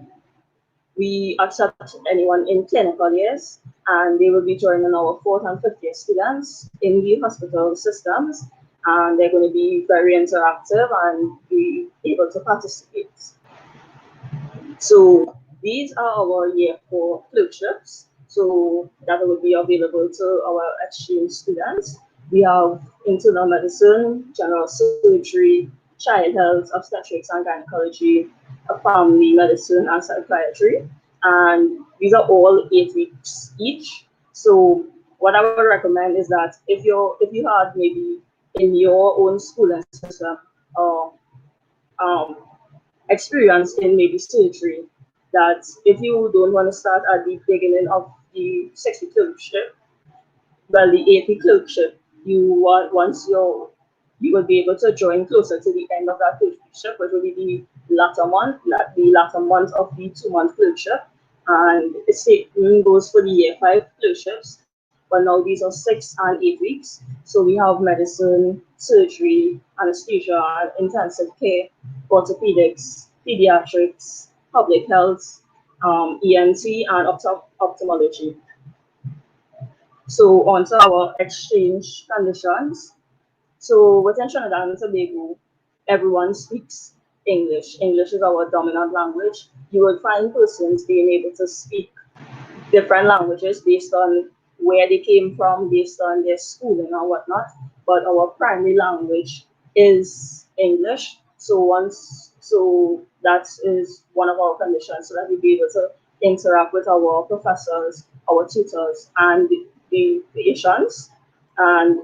we accept anyone in clinical years, and they will be joining our fourth and fifth year students in the hospital systems, and they're going to be very interactive and be able to participate. So these are our year 4 clerkships, so that will be available to our exchange students. We have internal medicine, general surgery, child health, obstetrics and gynecology, family medicine and psychiatry, and these are all 8 weeks each. So what I would recommend is that if you had maybe in your own schooling system experience in maybe surgery, that if you don't want to start at the beginning of the 60 clerkship, well, the 80 clerkship, you will be able to join closer to the end of that clerkship, which will be the latter month of the 2-month clerkship. And the same goes for the year 5 clerkships, but now these are 6 and 8 weeks. So we have medicine, surgery, anesthesia, intensive care, orthopedics, pediatrics, public health, ENT, and ophthalmology. So on to our exchange conditions. So within Trinidad and Tobago, everyone speaks English. English is our dominant language. You will find persons being able to speak different languages based on where they came from based on their schooling and whatnot, but our primary language is English. So that is one of our conditions, so that we'll be able to interact with our professors, our tutors, and the patients. And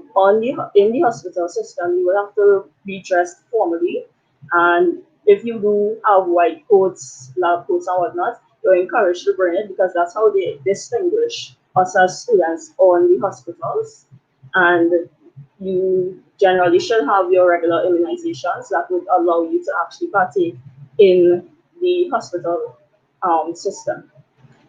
in the hospital system, you will have to be dressed formally. And if you do have white coats, lab coats, and whatnot, you're encouraged to bring it, because that's how they distinguish us as students on the hospitals. And you generally should have your regular immunizations that would allow you to actually partake in the hospital system.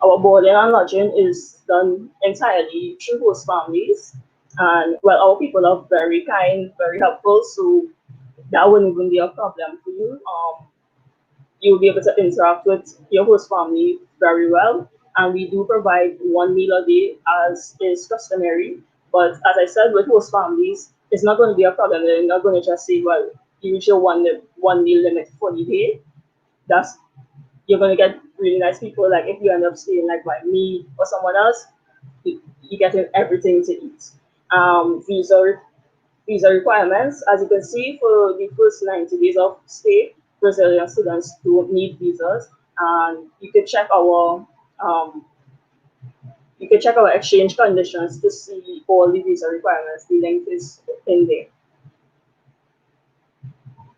Our boarding and lodging is done entirely through host families. And well, our people are very kind, very helpful, so that wouldn't even be a problem for you. You'll be able to interact with your host family very well. And we do provide one meal a day as is customary. But as I said, with host families, it's not going to be a problem. They're not going to just say, well, you reach your one meal limit for the day. You're going to get really nice people. Like if you end up staying like by me or someone else, you get everything to eat. Visa requirements, as you can see, for the first 90 days of stay, Brazilian students don't need visas. And you can check our exchange conditions to see all the visa requirements. The link is in there.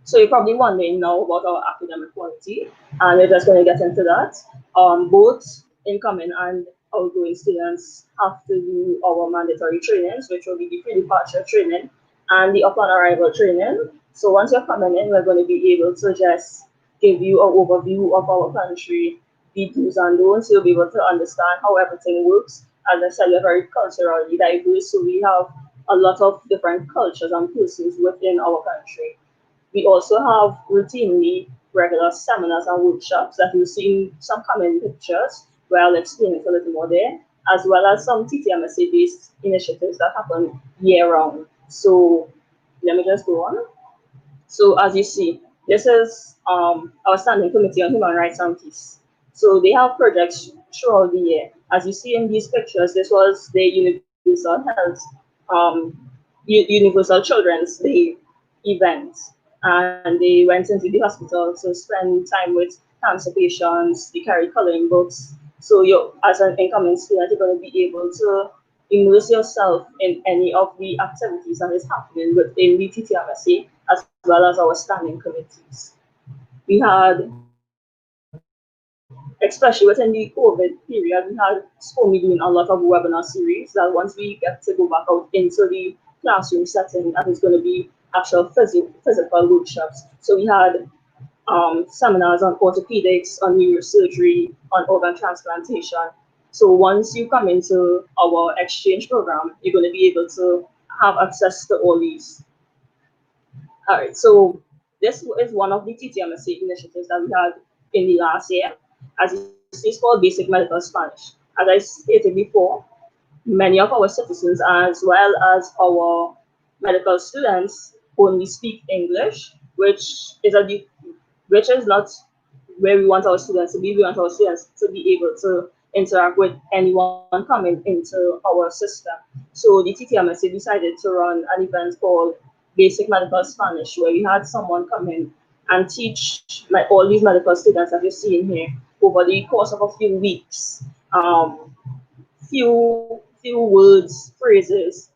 So you're probably wondering now about our academic quality, and we're just going to get into that. Both incoming and outgoing students have to do our mandatory trainings, which will be the pre-departure training and the upon arrival training. So once you're coming in, we're going to be able to just give you an overview of our country, the do's and don'ts. You'll be able to understand how everything works. As I said, we're very culturally diverse, so we have a lot of different cultures and persons within our country. We also have routinely regular seminars and workshops that you'll see in some common pictures, where I'll explain it a little more there, as well as some TTMSA-based initiatives that happen year-round. So let me just go on. So as you see, this is our Standing Committee on Human Rights and Peace. So they have projects throughout the year. As you see in these pictures, this was the Universal Health, Universal Children's Day event. And they went into the hospital to spend time with cancer patients. They carry coloring books. So you, as an incoming student, you're going to be able to immerse yourself in any of the activities that is happening within the TTMSA, as well as our standing committees. We had, especially within the COVID period, we had SCOMI doing a lot of webinar series that once we get to go back out into the classroom setting, that is going to be actual physical workshops. So we had seminars on orthopedics, on neurosurgery, on organ transplantation. So once you come into our exchange program, you're going to be able to have access to all these. All right, so this is one of the TTMSA initiatives that we had in the last year. As you see, it's called Basic Medical Spanish. As I stated before, many of our citizens, as well as our medical students, only speak English, which is not where we want our students to be. We want our students to be able to interact with anyone coming into our system. So the TTMSA decided to run an event called Basic Medical Spanish, where we had someone come in and teach all these medical students that you're seeing here over the course of a few weeks, few words, phrases,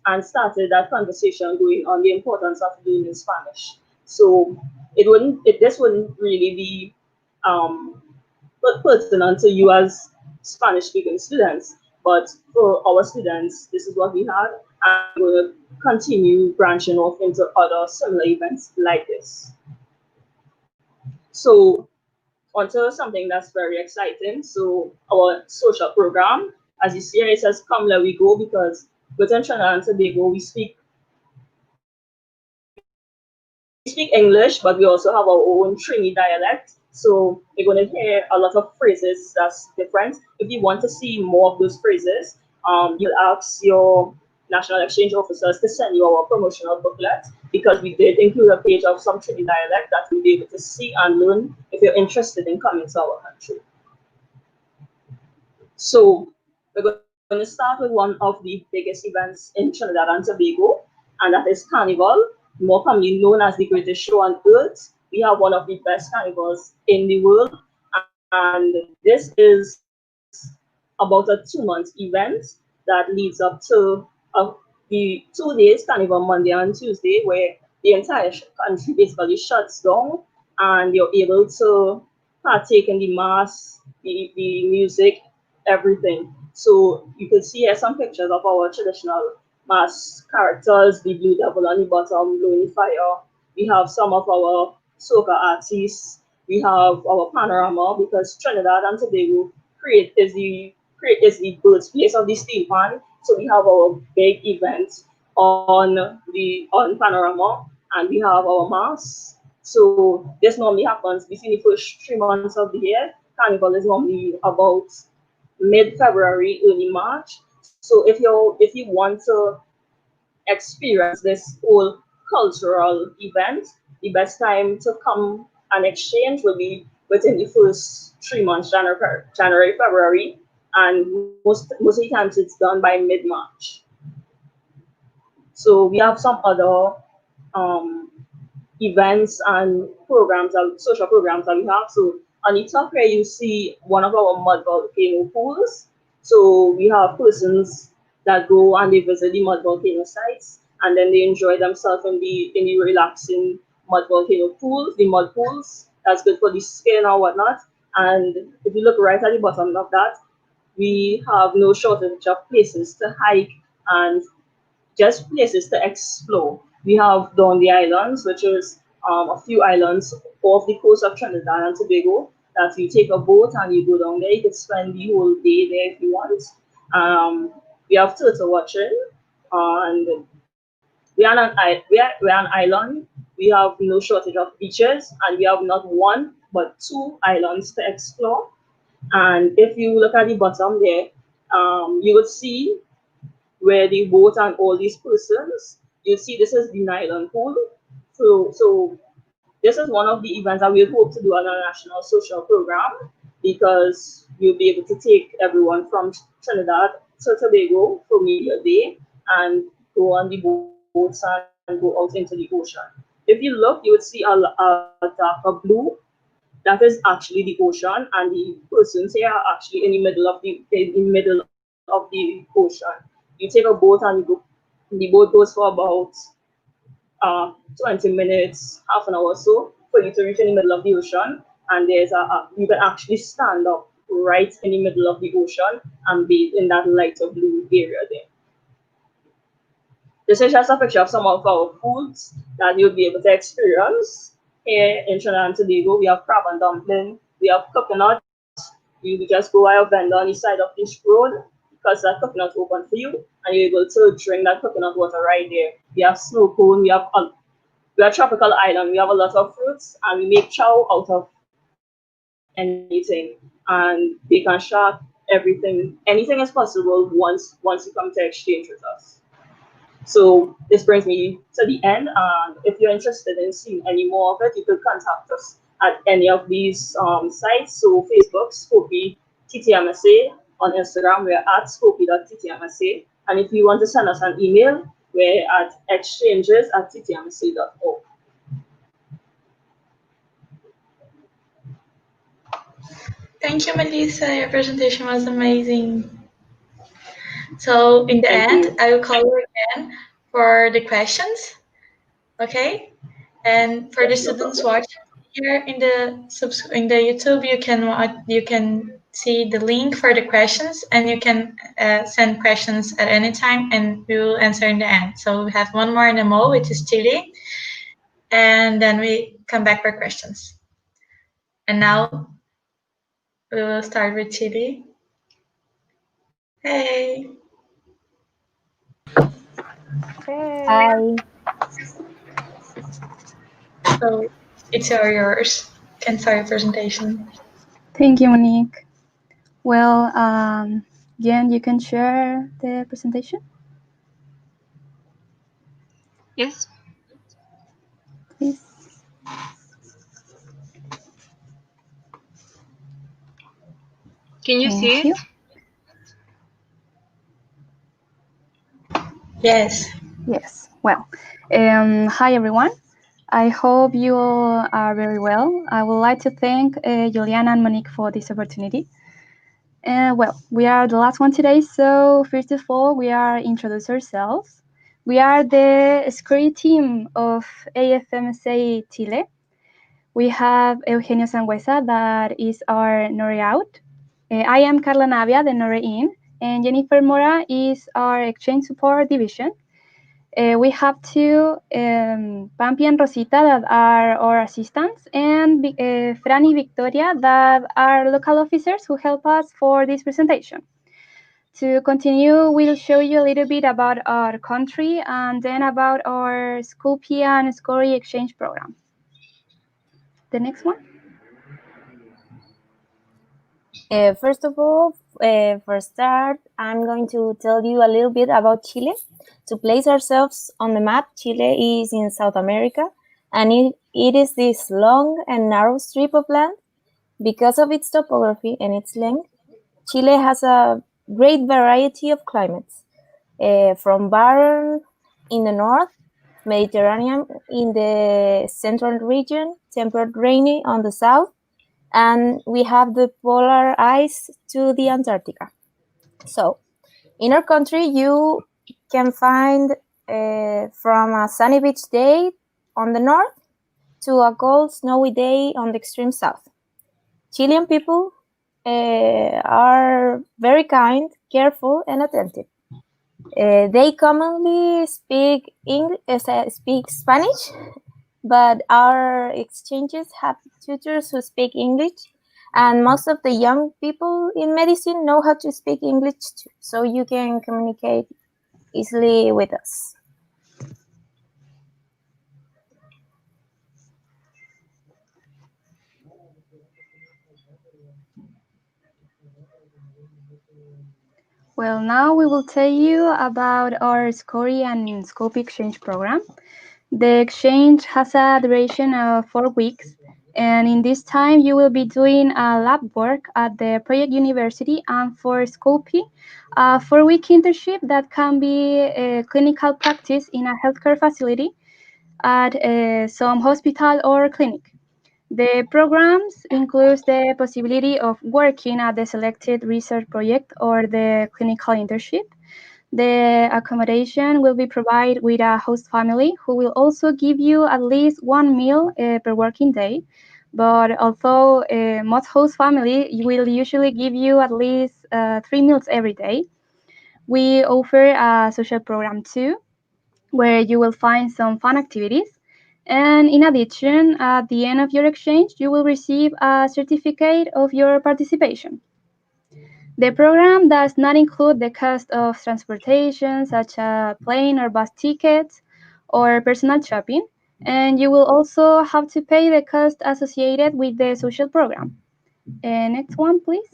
and started that conversation going on the importance of learning Spanish. So this wouldn't really be pertinent to you as Spanish-speaking students, but for our students, this is what we had, and we're going to continue branching off into other similar events like this. So onto something that's very exciting. So our social program, as you see here, it says "Come Let We Go," because within Trinidad and Tobago we speak English, but we also have our own Trini dialect. So you're going to hear a lot of phrases that's different. If you want to see more of those phrases, you'll ask your national exchange officers to send you our promotional booklet, because we did include a page of some Trini dialect that you'll be able to see and learn if you're interested in coming to our country. So we're going going to start with one of the biggest events in Trinidad and Tobago, and that is Carnival, more commonly known as the greatest show on earth. We have one of the best carnivals in the world, and this is about a 2-month event that leads up to the 2 days, Carnival Monday and Tuesday, where the entire country basically shuts down and you're able to partake in the mass, the music, everything. So you can see here some pictures of our traditional mass characters, the Blue Devil on the bottom, blowing fire. We have some of our soca artists. We have our panorama, because Trinidad and Tobago is the birthplace of the steel pan. So we have our big event on panorama, and we have our mass. So this normally happens between the first 3 months of the year. Carnival is normally about mid-February, early March. So if you want to experience this whole cultural event, the best time to come and exchange will be within the first 3 months, January, February, and most of the times it's done by mid-March. So we have some other events and programs, social programs that we have. So on the top here, you see one of our mud volcano pools. So we have persons that go and they visit the mud volcano sites, and then they enjoy themselves in the relaxing mud volcano pools, the mud pools. That's good for the skin or whatnot. And if you look right at the bottom of that, we have no shortage of places to hike and just places to explore. We have down the islands, which is a few islands off the coast of Trinidad and Tobago, that you take a boat and you go down there. You can spend the whole day there if you want. We have turtle watching, and we're an island. We have no shortage of beaches, and we have not one but 2 islands to explore. And if you look at the bottom there, you would see where the boat and all these persons, you see this is the Island Pool. So this is one of the events that we hope to do on a national social program, because you'll be able to take everyone from Trinidad to Tobago for maybe a day and go on the boats and go out into the ocean. If you look, you would see a darker blue. That is actually the ocean, and the persons here are actually in the middle of the ocean. You take a boat and you go. The boat goes for about 20 minutes, half an hour or so, for you to reach in the middle of the ocean. And you can actually stand up right in the middle of the ocean and bathe in that lighter blue area there. This is just a picture of some of our foods that you'll be able to experience here in Trinidad and Tobago. We have crab and dumpling, we have coconut. You just go by a vendor on the side of this road, because that coconut open for you, and you're able to drink that coconut water right there. We have snow cone, we are a tropical island, we have a lot of fruits, and we make chow out of anything. And they can shark everything. Anything is possible once you come to exchange with us. So this brings me to the end. And if you're interested in seeing any more of it, you could contact us at any of these sites. So Facebook, Scopy TTMSA. On Instagram, we're at scopy.ttmsa. And if you want to send us an email, we're at exchanges@ttmsa.org. Thank you, Melissa. Your presentation was amazing. So in the end, I will call you again for the questions. Okay? And for the students watching here in the YouTube, you can see the link for the questions, and you can send questions at any time, and we will answer in the end. So we have one more in the mall, which is Chile, and then we come back for questions. And now we will start with Chile. Hey. Hi. So it's yours. You can start your presentation. Thank you, Monique. Well, Jen, you can share the presentation? Yes. Please. Can you see it? Yes. Yes. Well, hi everyone. I hope you all are very well. I would like to thank Juliana and Monique for this opportunity. Well, we are the last one today, so first of all, we are introduce ourselves. We are the security team of IFMSA-Chile. We have Eugenio Sangüesa, that is our NORE out. I am Carla Navia, the NORE in, and Jennifer Mora is our exchange support division. We have two, Pampi and Rosita, that are our assistants, and Franny Victoria, that are local officers who help us for this presentation. To continue, we'll show you a little bit about our country and then about our Scopia and SCORI exchange program. The next one. First of all, for start, I'm going to tell you a little bit about Chile. To place ourselves on the map, Chile is in South America, and it is this long and narrow strip of land. Because of its topography and its length, Chile has a great variety of climates, from barren in the north, Mediterranean in the central region, temperate rainy on the south, and we have the polar ice to the Antarctica. So, in our country, you can find from a sunny beach day on the north to a cold, snowy day on the extreme south. Chilean people are very kind, careful, and attentive. They commonly speak Spanish, but our exchanges have tutors who speak English, and most of the young people in medicine know how to speak English too, so you can communicate easily with us. Well, now we will tell you about our SCORI and SCOPE exchange program. The exchange has a duration of 4 weeks, and in this time you will be doing a lab work at the project university, and for SCOPE, a 4-week internship that can be a clinical practice in a healthcare facility at some hospital or clinic. The programs include the possibility of working at the selected research project or the clinical internship. The accommodation will be provided with a host family who will also give you at least one meal per working day. But although most host family will usually give you at least 3 meals every day, we offer a social program too, where you will find some fun activities. And in addition, at the end of your exchange, you will receive a certificate of your participation. The program does not include the cost of transportation, such as plane or bus tickets or personal shopping, and you will also have to pay the cost associated with the social program. Next one, please.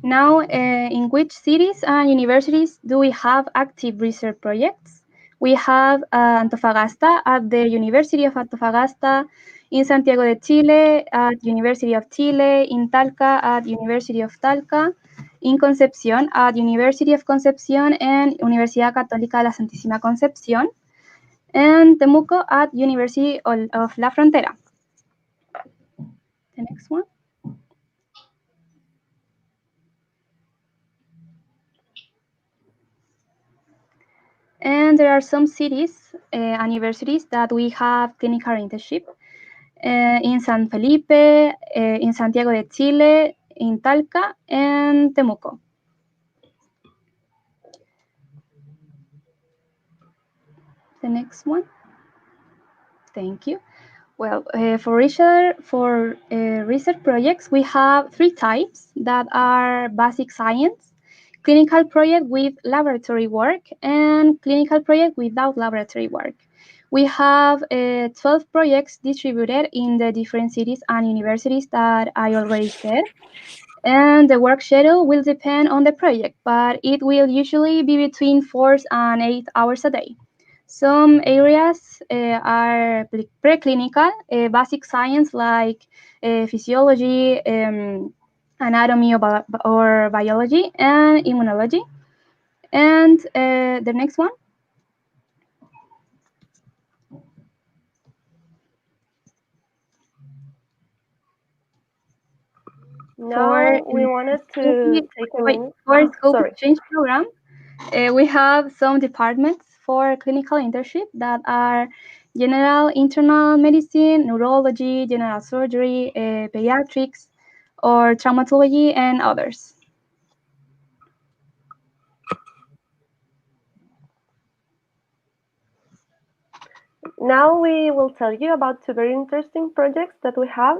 Now, in which cities and universities do we have active research projects? We have Antofagasta at the University of Antofagasta, in Santiago de Chile at University of Chile, in Talca at University of Talca, in Concepción at University of Concepción and Universidad Católica de la Santísima Concepción, and Temuco at University of La Frontera. The next one. And there are some cities and universities that we have clinical internship in San Felipe, in Santiago de Chile, in Talca, and Temuco. The next one. Thank you. Well, for research projects, we have 3 types that are basic science, clinical project with laboratory work, and clinical project without laboratory work. We have 12 projects distributed in the different cities and universities that I already said. And the work schedule will depend on the project, but it will usually be between 4 and 8 hours a day. Some areas are preclinical, basic science like physiology, anatomy or biology, and immunology. And the next one. Now we wanted to take a minute. For Scope Sorry. Exchange Program, we have some departments for clinical internship that are general internal medicine, neurology, general surgery, pediatrics, or traumatology, and others. Now we will tell you about two very interesting projects that we have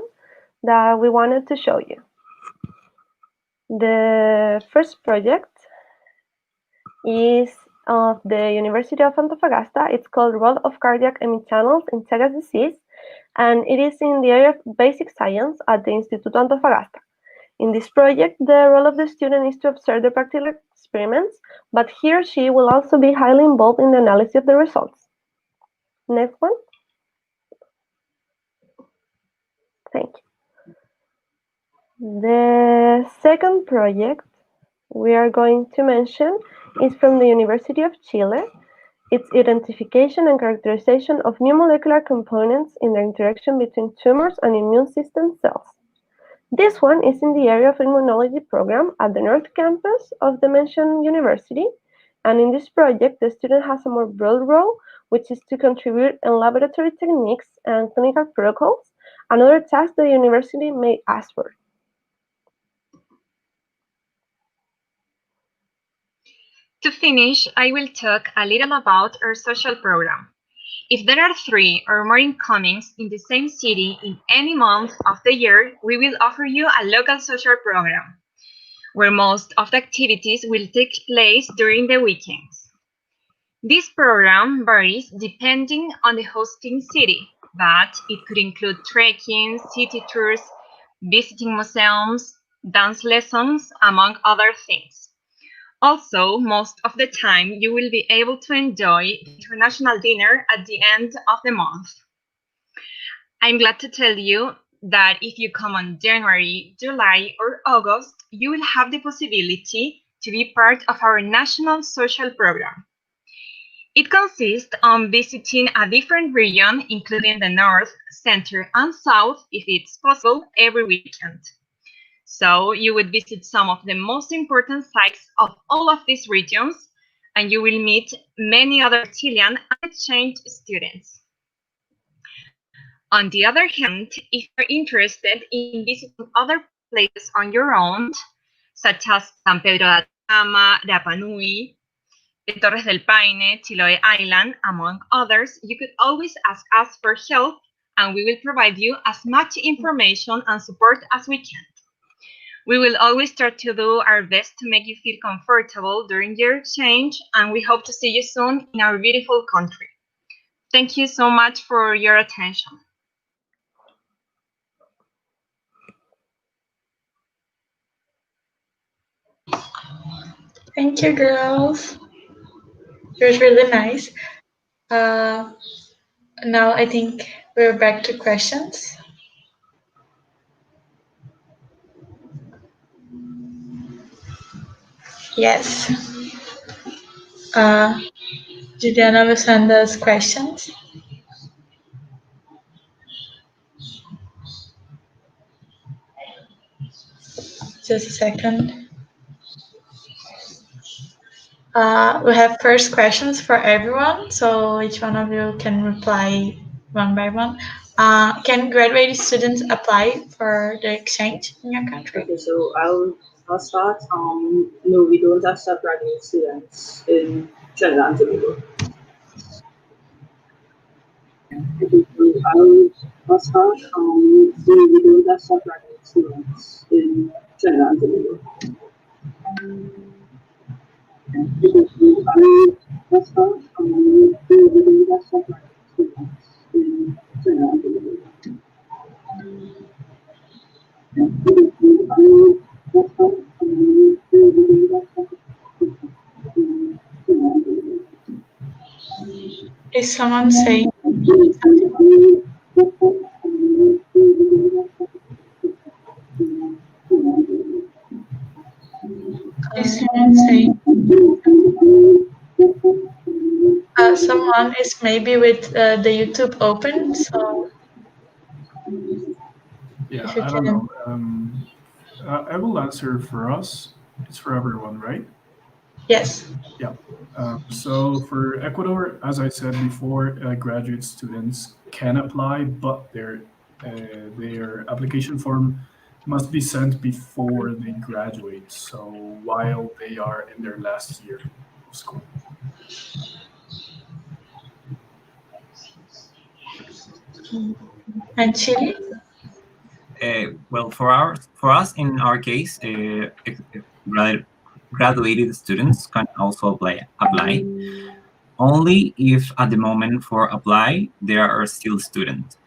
that we wanted to show you. The first project is of the University of Antofagasta. It's called Role of Cardiac Emit Channels in Chagas Disease, and it is in the area of basic science at the Instituto Antofagasta. In this project, the role of the student is to observe the practical experiments, but he or she will also be highly involved in the analysis of the results. Next one. Thank you. The second project we are going to mention is from the University of Chile. It's identification and characterization of new molecular components in the interaction between tumors and immune system cells. This one is in the area of immunology program at the North Campus of the mentioned university. And in this project, the student has a more broad role, which is to contribute in laboratory techniques and clinical protocols, and other tasks the university may ask for. To finish, I will talk a little about our social program. If there are 3 or more incomings in the same city in any month of the year, we will offer you a local social program, where most of the activities will take place during the weekends. This program varies depending on the hosting city, but it could include trekking, city tours, visiting museums, dance lessons, among other things. Also, most of the time, you will be able to enjoy the international dinner at the end of the month. I'm glad to tell you that if you come on January, July, or August, you will have the possibility to be part of our national social program. It consists on visiting a different region, including the North, Center, and South, if it's possible, every weekend. So you would visit some of the most important sites of all of these regions, and you will meet many other Chilean exchange students. On the other hand, if you're interested in visiting other places on your own, such as San Pedro de Atacama, Rapa Nui, the Torres del Paine, Chiloé Island, among others, you could always ask us for help, and we will provide you as much information and support as we can. We will always try to do our best to make you feel comfortable during your exchange, and we hope to see you soon in our beautiful country. Thank you so much for your attention. Thank you, girls. It was really nice. Now I think we're back to questions. Yes. Juliana will send us questions. Just a second. We have first questions for everyone, so each one of you can reply one by one. Can graduated students apply for the exchange in your country? Okay, so I'll start. No, we don't accept graduate students in Trinidad and Tobago. Okay, so I'll start. No, we don't accept graduate students in Trinidad and Tobago. Okay, so I'll start. No, we don't accept graduate students in Trinidad and Tobago. Is someone saying Someone is maybe with the YouTube open, so Yeah, if you I don't can. know. I will answer for us. It's for everyone, right? Yes. Yeah. So for Ecuador, as I said before, graduate students can apply, but their application form must be sent before they graduate. So while they are in their last year of school. And Chile? Well, for us, in our case, graduated students can also apply only if at the moment for apply they are still students.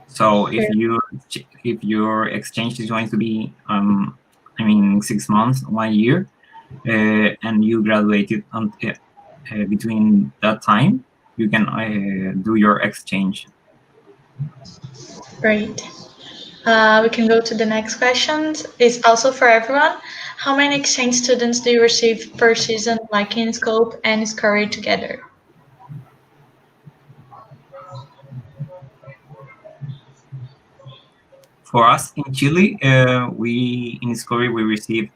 So if your exchange is going to be, I mean, 6 months, 1 year, and you graduated between that time, you can do your exchange. Great. We can go to the next question. It's also for everyone. How many exchange students do you receive per season, like in scope and score together? For us in Chile, we in Scope we receive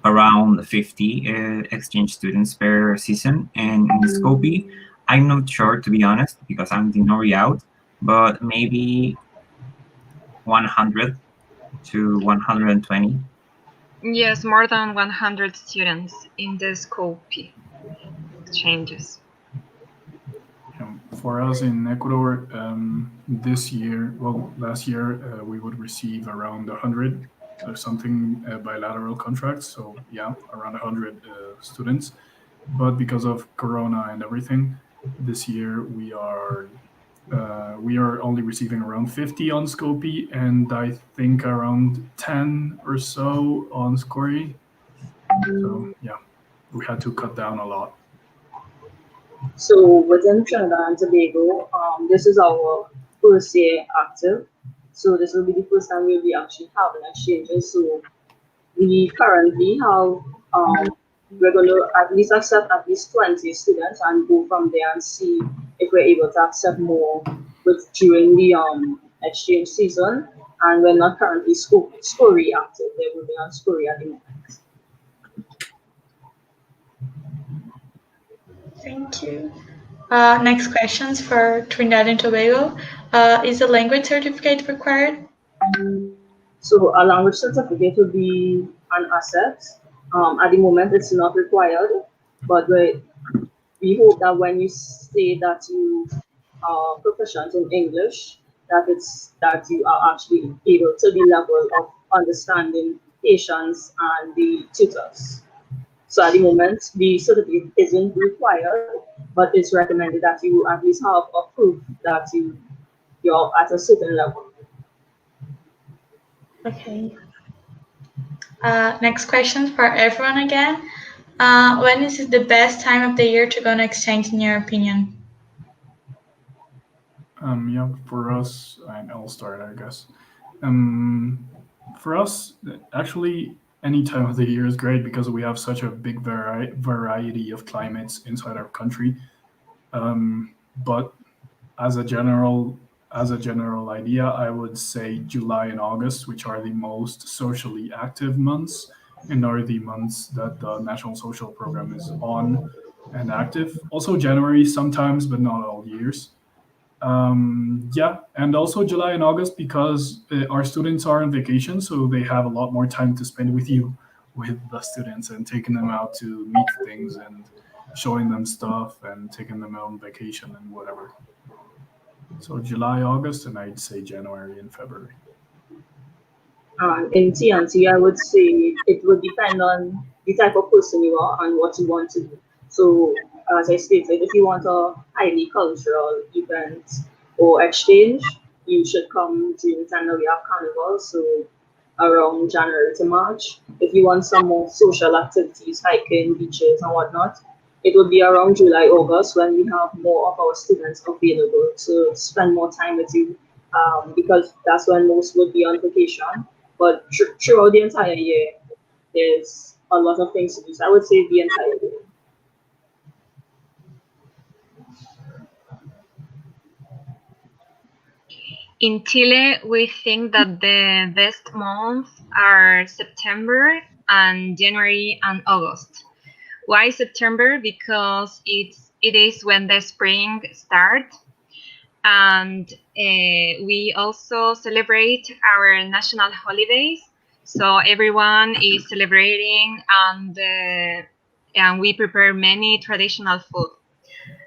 around 50 exchange students per season, and in Scopy, I'm not sure, to be honest, because I'm the Nori out, but maybe 100 to 120. Yes, more than 100 students in the scope exchanges. For us in Ecuador, this year, well, last year, we would receive around 100 or something bilateral contracts. So yeah, around 100 students. But because of Corona and everything, this year we are only receiving around 50 on Scopy, and I think around 10 or so on Scory. So yeah, we had to cut down a lot. So within Trinidad and Tobago, this is our first year active. So this will be the first time we'll be actually having exchanges. So we currently have, we're going to at least accept at least 20 students and go from there and see if we're able to accept more during the exchange season. And we're not currently Scory active. There will be on Scory at the moment. Thank you. Next questions for Trinidad and Tobago. Is a language certificate required? So a language certificate will be an asset. At the moment, it's not required, but we hope that when you say that you are proficient in English, that you are actually able to the level of understanding patients and the tutors. So at the moment, the certificate isn't required, but it's recommended that you at least have a proof that you're at a certain level. Okay. Next question for everyone again. When is it the best time of the year to go on exchange in your opinion? Yeah, for us, and I'll start, I guess. For us, actually, any time of the year is great because we have such a big variety of climates inside our country. But as a general idea, I would say July and August, which are the most socially active months and are the months that the National Social Program is on and active. Also January sometimes, but not all years. Yeah, and also July and August because our students are on vacation, so they have a lot more time to spend with you, with the students, and taking them out to meet things and showing them stuff and taking them out on vacation and whatever. So July, August, and I'd say January and February. In TNT, I would say it would depend on the type of person you are and what you want to do. So, as I stated, if you want a highly cultural event or exchange, you should come during the time that we have carnival, so around January to March. If you want some more social activities, hiking, beaches, and whatnot, it would be around July, August when we have more of our students available to spend more time with you, because that's when most would be on vacation. But throughout the entire year, there's a lot of things to do. So I would say the entire day. In Chile, we think that the best months are September and January and August. Why September? Because it is when the spring starts, and we also celebrate our national holidays. So everyone is celebrating, and we prepare many traditional food.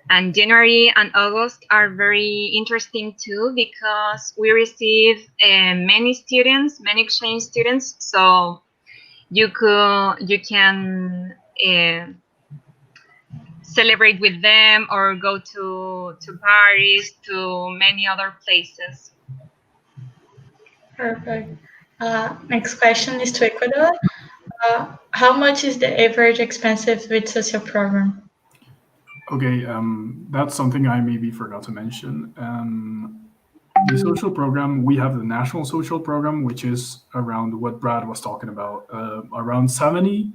And January and August are very interesting too, because we receive many students, many exchange students. So you can celebrate with them or go to Paris, to many other places. Perfect. Next question is to Ecuador. How much is the average expenses with social program? Okay, that's something I maybe forgot to mention. The social program, we have the national social program, which is around what Brad was talking about, around $70,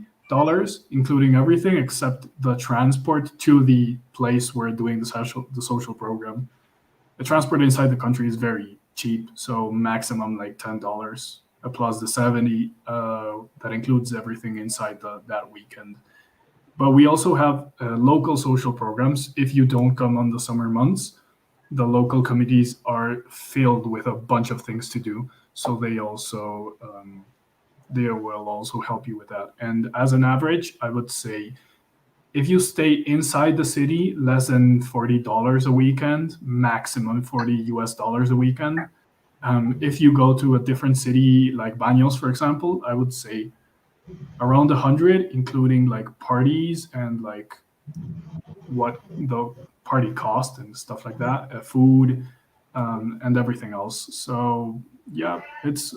including everything except the transport to the place we're doing the social program. The transport inside the country is very cheap, so maximum like $10, plus the 70 that includes everything inside that weekend. But we also have local social programs. If you don't come on the summer months, the local committees are filled with a bunch of things to do. So they will also help you with that. And as an average, I would say if you stay inside the city, less than $40 a weekend, maximum $40 a weekend. If you go to a different city like Baños, for example, I would say around 100, including like parties and like what the party cost and stuff like that, food, and everything else. So yeah,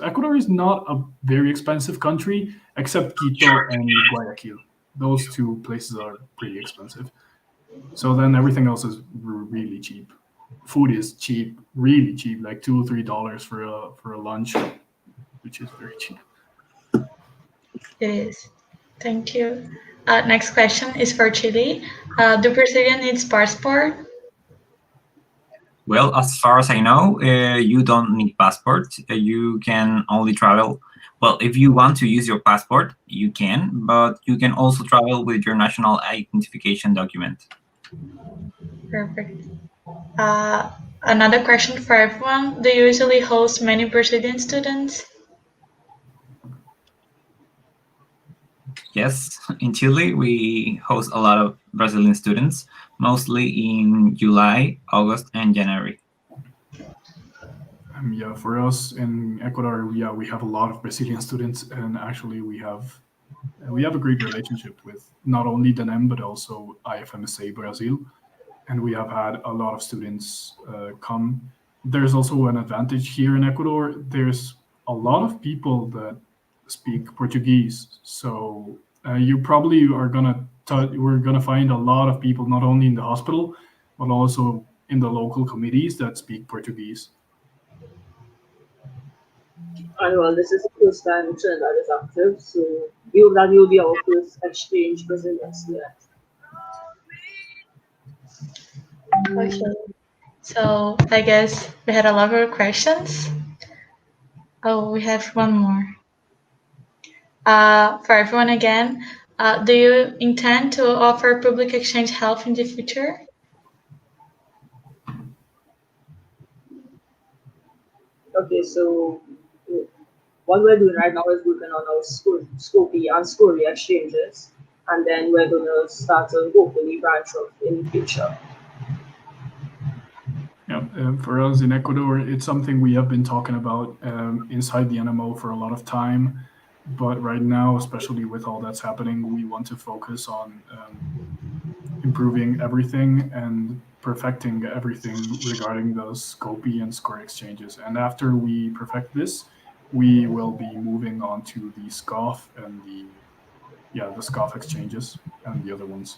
Ecuador is not a very expensive country, except Quito and Guayaquil. Those two places are pretty expensive. So then everything else is really cheap. Food is cheap, really cheap, like $2 or $3 for a lunch, which is very cheap. It is. Thank you. Next question is for Chile. Do Brazilian needs passport? Well, as far as I know, you don't need passport. You can only travel. Well, if you want to use your passport, you can, but you can also travel with your national identification document. Perfect. Another question for everyone. Do you usually host many Brazilian students? Yes, in Chile, we host a lot of Brazilian students, mostly in July, August, and January. Yeah, for us in Ecuador, we have a lot of Brazilian students, and actually we have a great relationship with not only DENEM but also IFMSA Brazil, and we have had a lot of students come. There's also an advantage here in Ecuador. There's a lot of people that speak Portuguese, so you probably are we're gonna find a lot of people not only in the hospital but also in the local committees that speak Portuguese. And well, this is the first time Trinidad is active, so we hope that will be our first exchange Brazilian student. Okay. So I guess we had a lot of questions. Oh, we have one more. For everyone again, do you intend to offer public exchange help in the future? Okay, so what we're doing right now is working on our Scopy and Scory exchanges, and then we're going to start to hopefully branch off in the future. Yeah, for us in Ecuador, it's something we have been talking about inside the NMO for a lot of time. But right now, especially with all that's happening, we want to focus on improving everything and perfecting everything regarding those Scopy and Score exchanges. And after we perfect this, we will be moving on to the SCOF and the SCOF exchanges and the other ones.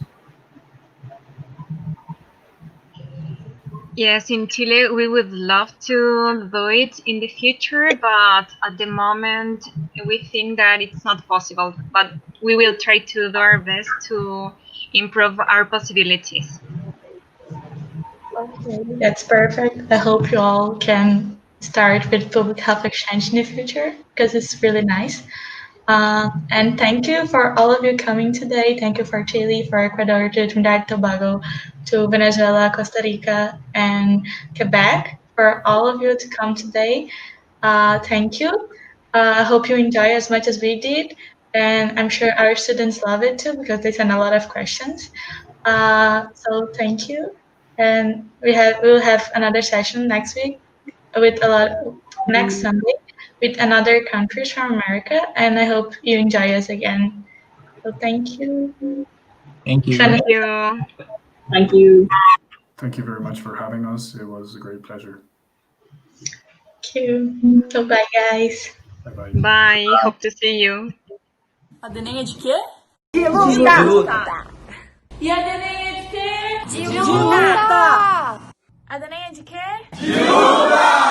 Yes, in Chile, we would love to do it in the future, but at the moment, we think that it's not possible. But we will try to do our best to improve our possibilities. Okay, that's perfect. I hope you all can start with public health exchange in the future because it's really nice. And thank you for all of you coming today. Thank you for Chile, for Ecuador, to Trinidad, Tobago, to Venezuela, Costa Rica, and Quebec, for all of you to come today. Thank you. I hope you enjoy as much as we did. And I'm sure our students love it too because they send a lot of questions. So thank you. And we'll have another session next week with next Sunday with another countries from America, and I hope you enjoy us again. So thank you. Thank you. Thank you. Thank you. Thank you very much for having us. It was a great pleasure. Thank you. So bye, guys. Bye-bye. Bye. Hope to see you. A DENEM é de quê? De luta! E a DENEM é de quê? De luta! A DENEM é de quê? De luta!